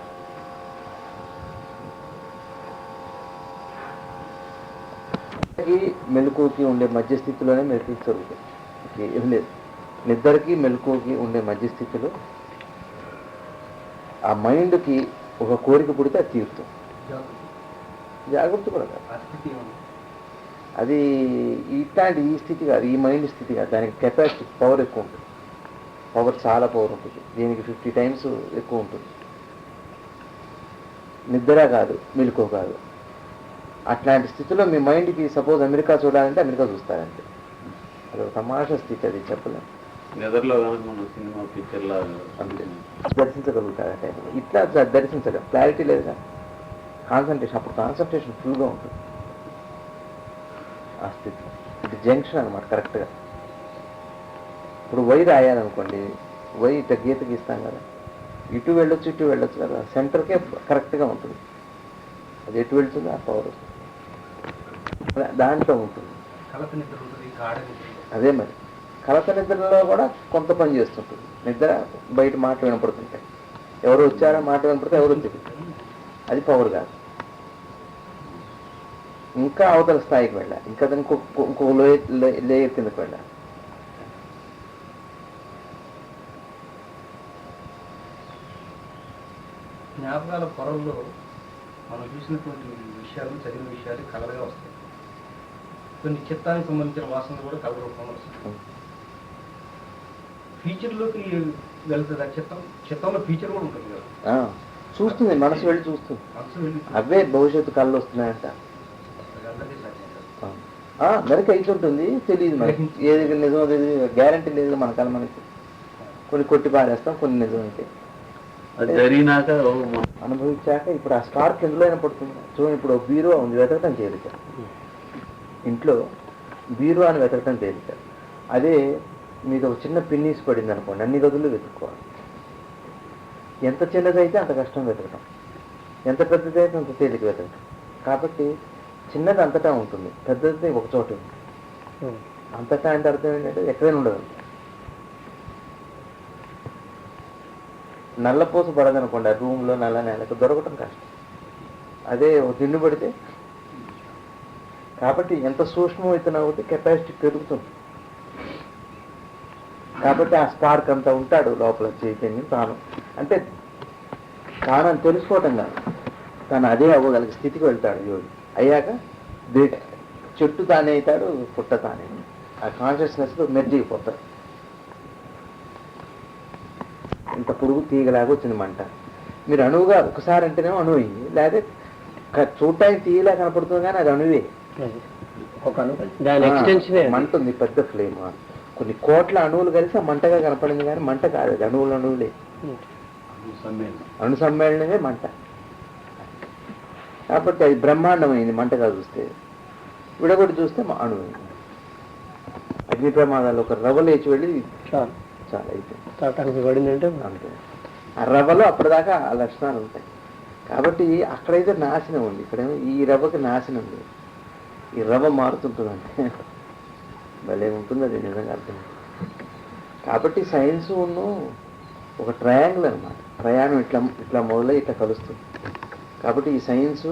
మెలకువకి ఉండే మధ్యస్థితిలోనే మెలకువ జరుగుతాయి. ఏం లేదు, నిద్రకి మెలకువకి ఉండే మధ్యస్థితిలో ఆ మైండ్కి ఒక కోరిక పుడితే అది తీరుతుంది. జాగ్రత్త కూడా కాదు అది. ఇట్లాంటి ఈ స్థితి కాదు, ఈ మైండ్ స్థితి కాదు. దానికి కెపాసిటీ, పవర్ ఎక్కువ ఉంటుంది. పవర్ చాలా పవర్ ఉంటుంది. దీనికి 50 times ఎక్కువ ఉంటుంది. నిద్ర కాదు, మెలకువ కాదు. అట్లాంటి స్థితిలో మీ మైండ్కి సపోజ్ అమెరికా చూడాలంటే అమెరికా చూస్తారంటే అది ఒక తమాషా స్థితి, అది చెప్పలేము. నిద్రలో మనం సినిమా పిక్చర్లా అంతే దర్శించగలుగుతారు ఆ టైంలో. ఇట్లా దర్శించలేం, క్లారిటీ లేదుగా. కాన్సన్ట్రేషన్, అప్పుడు కాన్సన్ట్రేషన్ ఫుల్గా ఉంటుంది ఆ స్థితి. ఇది జంక్షన్ అనమాట కరెక్ట్గా. ఇప్పుడు వై రాయాలనుకోండి, వై ఇట్ట గీత గీస్తాం కదా, ఇటు వెళ్ళొచ్చు ఇటు వెళ్ళొచ్చు కదా, సెంటర్కే కరెక్ట్గా ఉంటుంది. అది ఎటు వెళ్తుంది ఆ పవర్ దాంట్లో ఉంటుంది. కలత నిద్ర ఉంటుంది, గాఢ నిద్ర. అదే మరి కలత నిద్రలో కూడా కొంత పని చేస్తుంటుంది. నిద్ర బయట మాటలు వినపడుతుంటాయి, ఎవరు వచ్చారో మాట వినపడితే ఎవరు తెలియదు, అది పవర్ కాదు. ఇంకా అవతల స్థాయికి వెళ్ళాలి, ఇంకా ఇంకో లేయర్ కిందకి వెళ్ళాలి. జ్ఞాపకాల పొరల్లో మనం చూసినటువంటి విషయాలు, చదివిన విషయాలు కలలుగా వస్తాయి. కొన్ని చిత్తానికి సంబంధించిన వాసనలు కూడా కలర్ రూపంలో వస్తాయి. ఫీచర్లోకి వెళ్తుంది ఆ చిత్తంలో ఫీచర్ కూడా ఉంటుంది కదా, చూస్తుంది, మనసు వెళ్ళి చూస్తుంది. మనసు వెళ్ళి అవే భవిష్యత్తు కళ్ళు వస్తున్నాయంట. అందరికీ సాధ్యం కాదు. అందరికి అవుతుంటుంది, తెలియదు మనకి ఏది నిజం, అది గ్యారంటీ లేదు మన కళ. మనకి కొన్ని కొట్టి పారేస్తాం, కొన్ని నిజం అయితే జరిగినాక అనుభవించాక. ఇప్పుడు ఆ స్పార్క్ ఎందులో అయినా పడుతుంది. చూడండి, ఇప్పుడు బీరువా ఉంది, వెతకటం తేలిక. ఇంట్లో బీరువాని వెతకటం తేలిక. అదే మీకు ఒక చిన్న పిన్నీస్ పడింది అనుకోండి, అన్ని గదులు వెతుక్కోవాలి. ఎంత చిన్నదైతే అంత కష్టం వెతకటం, ఎంత పెద్దదైతే అంత తేలిక వెతకటం. కాబట్టి చిన్నది అంతటా ఉంటుంది, పెద్దది ఒక చోట ఉంటుంది. అంతటా అంటే అర్థం ఏంటంటే ఎక్కడైనా ఉండదు. నల్లపూస పడదనుకోండి, ఆ రూమ్లో నల్ల నేలకు దొరకటం కష్టం. అదే ఒక దిండు పడితే. కాబట్టి ఎంత సూక్ష్మమైతే అవుతే కెపాసిటీ పెరుగుతుంది. కాబట్టి ఆ స్పార్క్ అంతా ఉంటాడు లోపల చైతన్యం. తాను అంటే తానని తెలుసుకోవటం కాదు, తాను అదే అవ్వగలిగే స్థితికి వెళ్తాడు యోగి. అయ్యాక చెట్టు తానే అవుతాడు, పుట్ట తానే. ఆ కాన్షియస్నెస్లో మెర్జ్ అయిపోతాడు. ఇంత పురుగు తీగలాగా వచ్చింది మంట. మీరు అణువుగా ఒకసారి అంటేనేమో అణువు అయింది, లేకపోతే చూడటానికి తీయలా కనపడుతుంది కానీ అది అణువే. మంట ఉంది, పెద్ద ఫ్లేమ్. కొన్ని కోట్ల అణువులు కలిసి ఆ మంటగా కనపడింది కానీ మంట కాదు, అది అణువులే. అణు సమ్మేళనమే మంట. కాబట్టి అది బ్రహ్మాండమైంది మంటగా చూస్తే. విడగొట్టి చూస్తే అణువైంది. అగ్ని ప్రమాదాలు ఒక రవ్వ లేచి వెళ్ళి చాలా అయిపోయింది పడిందంటే అంతే. ఆ రవ్వలో అప్పటిదాకా ఆ లక్షణాలు ఉంటాయి. కాబట్టి అక్కడైతే నాశనం ఉంది, ఇక్కడేమో ఈ రవ్వకి నాశనం ఉంది. ఈ రవ్వ మారుతుంటుందంటే భలే ఉంటుంది, అది నిజంగా అర్థం. కాబట్టి సైన్స్ ఒక ట్రయాంగిల్ అనమాట. ప్రయాణం ఇట్లా మొదలై ఇట్లా కలుస్తుంది. కాబట్టి ఈ సైన్సు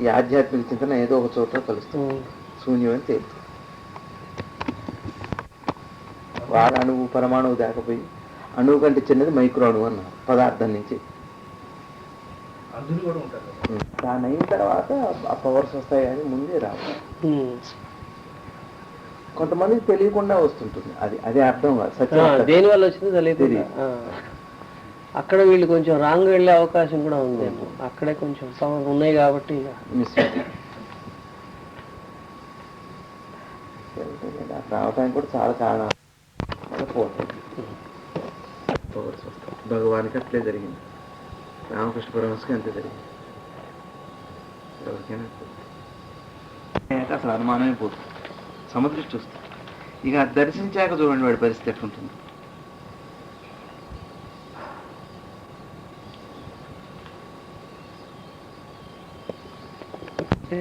ఈ ఆధ్యాత్మిక చింతన ఏదో ఒక చోట కలుస్తుంది, శూన్యం అని తేలుతుంది. వాళ్ళ అణువు పరమాణువు దాకపోయి అణువు కంటే చిన్నది మైక్రో అణువు అన్నారు పదార్థం నుంచి. దాని అయిన తర్వాత ఆ పవర్స్ వస్తాయి కానీ ముందే రావు. కొంతమందికి తెలియకుండా వస్తుంటుంది, అది అర్థం కాదు. సత్యం దేని వల్ల వచ్చిందో తెలియదు. అక్కడ వీళ్ళు కొంచెం రాంగ్ వెళ్ళే అవకాశం కూడా ఉందేమో, అక్కడే కొంచెం పవర్ ఉన్నాయి కాబట్టి మిస్ రావటానికి కూడా చాలా కారణాలు పోతాయి. పవర్స్ వస్తాయి. భగవానికి అట్లే జరిగింది, రామకృష్ణ పరమహంసకి అంతే జరిగింది. ఎవరికైనా అసలు అనుమానమే పోతుంది, సమదృష్టి వస్తుంది. ఇక దర్శించాక చూడండి వాడి పరిస్థితి ఎట్లుంటుంది. అంటే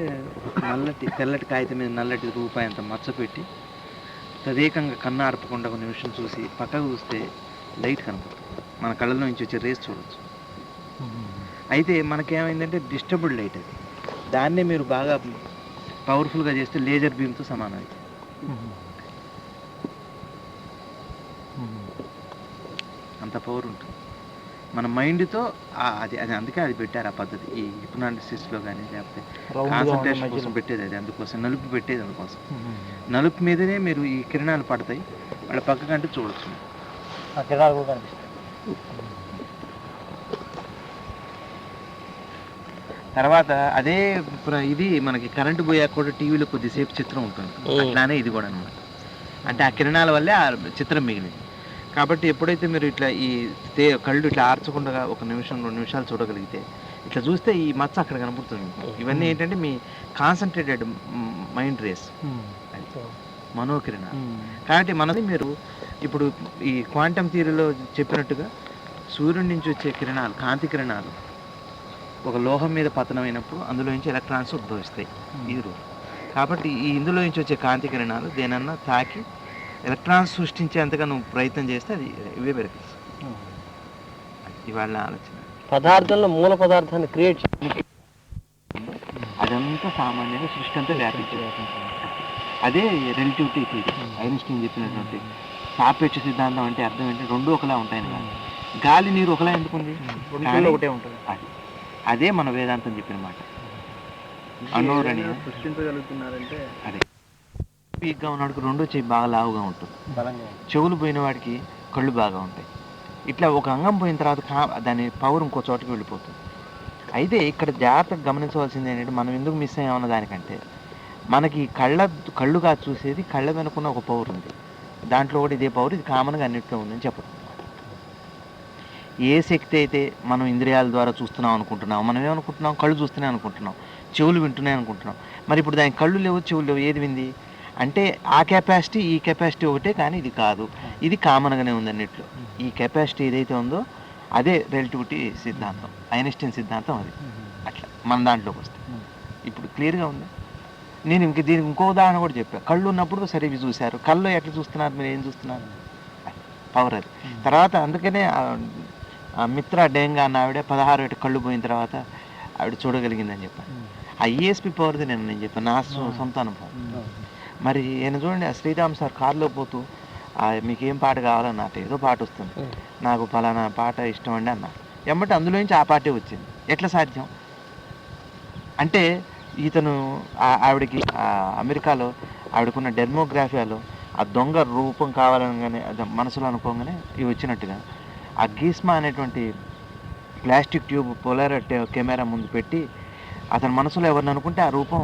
తెల్లటి కాగితం మీద నల్లటి రూపాయి అంత మచ్చ పెట్టి తదేకంగా కన్ను ఆర్పకుండా ఒక నిమిషం చూసి పక్కకు చూస్తే లైట్ కనపడుతుంది, మన కళ్ళలో నుంచి వచ్చే రేస్ చూడవచ్చు. అయితే మనకేమైందంటే డిస్టర్బ్డ్ లైట్, అది దాన్నే మీరు బాగా పవర్ఫుల్గా చేస్తే లేజర్ బీమ్తో సమానం అవుతుంది. అంత పవర్ ఉంటుంది మన మైండ్తో. అది అందుకే అది పెట్టారు ఆ పద్ధతి, ఈ హిప్నాసిస్లో కానీ లేకపోతే కాన్సన్ట్రేషన్ కోసం పెట్టేది అది. అందుకోసం నలుపు పెట్టేది అందుకోసం. నలుపు మీదనే మీరు ఈ కిరణాలు పడతాయి, వాళ్ళ పక్కకంటే చూడొచ్చు. ఆ కిరణాలు కూడా కనిపిస్తాయి. తర్వాత అదే ఇది మనకి కరెంటు పోయాక కూడా టీవీలో కొద్దిసేపు చిత్రం ఉంటుంది, అట్లానే ఇది కూడా అనమాట. అంటే ఆ కిరణాల వల్లే ఆ చిత్రం మిగిలింది. కాబట్టి ఎప్పుడైతే మీరు ఇట్లా ఈ కళ్ళు ఇట్లా ఆర్చకుండా ఒక నిమిషం 2 నిమిషాలు చూడగలిగితే ఇట్లా చూస్తే ఈ మచ్చ అక్కడ కనపడుతుంది. ఇవన్నీ ఏంటంటే మీ కాన్సన్ట్రేటెడ్ మైండ్ రేస్, మనోకిరణాలు. కాబట్టి మనది మీరు ఇప్పుడు ఈ క్వాంటమ్ థియరీలో చెప్పినట్టుగా సూర్యుడి నుంచి వచ్చే కిరణాలు, కాంతి కిరణాలు ఒక లోహం మీద పతనమైనప్పుడు అందులో నుంచి ఎలక్ట్రాన్స్ ఉద్భవిస్తాయి. ఈ రూపం కాబట్టి ఈ ఇందులో నుంచి వచ్చే కాంతి కిరణాలు దేనన్నా తాకి ఎలక్ట్రాన్స్ సృష్టించేంతగా నువ్వు ప్రయత్నం చేస్తే అది ఇవే పెరుగుతుంది. ఇవాళ ఆలోచన పదార్థంలో మూల పదార్థాన్ని క్రియేట్ అదంతా సామాన్యంగా సృష్టి అంతా వ్యాపించింది. అదే రిలేటివిటీ థియరీ. ఐన్స్టీన్ చెప్పినటువంటి సాపేక్ష సిద్ధాంతం అంటే అర్థం ఏంటి, రెండు ఒకలా ఉంటాయని కాదు. గాలి నీరు ఒకలా ఎందుకుంది, ఒకటే ఉంటుంది. అదే మన వేదాంతం చెప్పిన మాట. అనోరణి సృష్టించగలుగుతున్నారంటే అదే వీక్గా ఉన్నవాడికి రెండో చెయ్యి బాగా లావుగా ఉంటుంది, చెవులు పోయిన వాడికి కళ్ళు బాగా ఉంటాయి. ఇట్లా ఒక అంగం పోయిన తర్వాత దాని పవర్ ఇంకో చోటకి వెళ్ళిపోతుంది. అయితే ఇక్కడ జాగ్రత్తగా గమనించవలసింది ఏంటంటే మనం ఎందుకు మిస్ అయ్యామన్న దానికంటే మనకి కళ్ళుగా చూసేది కళ్ళ వెనుకున్న ఒక పవర్ ఉంది, దాంట్లో కూడా ఇదే పవర్, ఇది కామన్గా అన్నింటిలో ఉందని చెప్పడం. ఏ శక్తి అయితే మనం ఇంద్రియాల ద్వారా చూస్తున్నాం అనుకుంటున్నాం, మనం ఏమనుకుంటున్నాం, కళ్ళు చూస్తూనే అనుకుంటున్నాం, చెవులు వింటూనే అనుకుంటున్నాం. మరి ఇప్పుడు దానికి కళ్ళు లేవు, చెవులు లేవు, ఏది వింది అంటే ఆ కెపాసిటీ ఈ కెపాసిటీ ఒకటే, కానీ ఇది కాదు, ఇది కామన్గానే ఉంది అన్నిట్లో. ఈ కెపాసిటీ ఏదైతే ఉందో అదే రిలేటివిటీ సిద్ధాంతం, ఐన్స్టీన్ సిద్ధాంతం. అది అట్లా మన దాంట్లోకి వస్తే ఇప్పుడు క్లియర్గా ఉంది. నేను దీనికి ఇంకో ఉదాహరణ కూడా చెప్పాను. కళ్ళు ఉన్నప్పుడు సరే ఇవి చూశారు, కళ్ళు ఎట్లా చూస్తున్నారు, మీరు ఏం చూస్తున్నారు, పవర్ అది. తర్వాత అందుకనే మిత్ర డేంగా అన్న ఆవిడ 16 ఏట కళ్ళు పోయిన తర్వాత ఆవిడ చూడగలిగిందని చెప్పాను. ఆ ఈఎస్పి పవర్ది నేను చెప్పాను, నా సొంత అనుభవం. మరి ఈయన చూడండి, శ్రీరామ్ సార్ కారులో పోతూ మీకేం పాట కావాలన్నట్టు ఏదో పాట వస్తుంది, నాకు పలానా పాట ఇష్టం అండి అన్నారు. ఎమ్మటి అందులో నుంచి ఆ పాటే వచ్చింది. ఎట్లా సాధ్యం అంటే ఇతను ఆవిడకి అమెరికాలో ఆవిడకున్న డెమోగ్రఫీలో ఆ దొంగ రూపం కావాలనగానే అది మనసులో అనుకోగానే ఇవి వచ్చినట్టుగా ఆ గీస్మా అనేటువంటి ప్లాస్టిక్ ట్యూబ్ పోలార్ కెమెరా ముందు పెట్టి అతని మనసులో ఎవరిని అనుకుంటే ఆ రూపం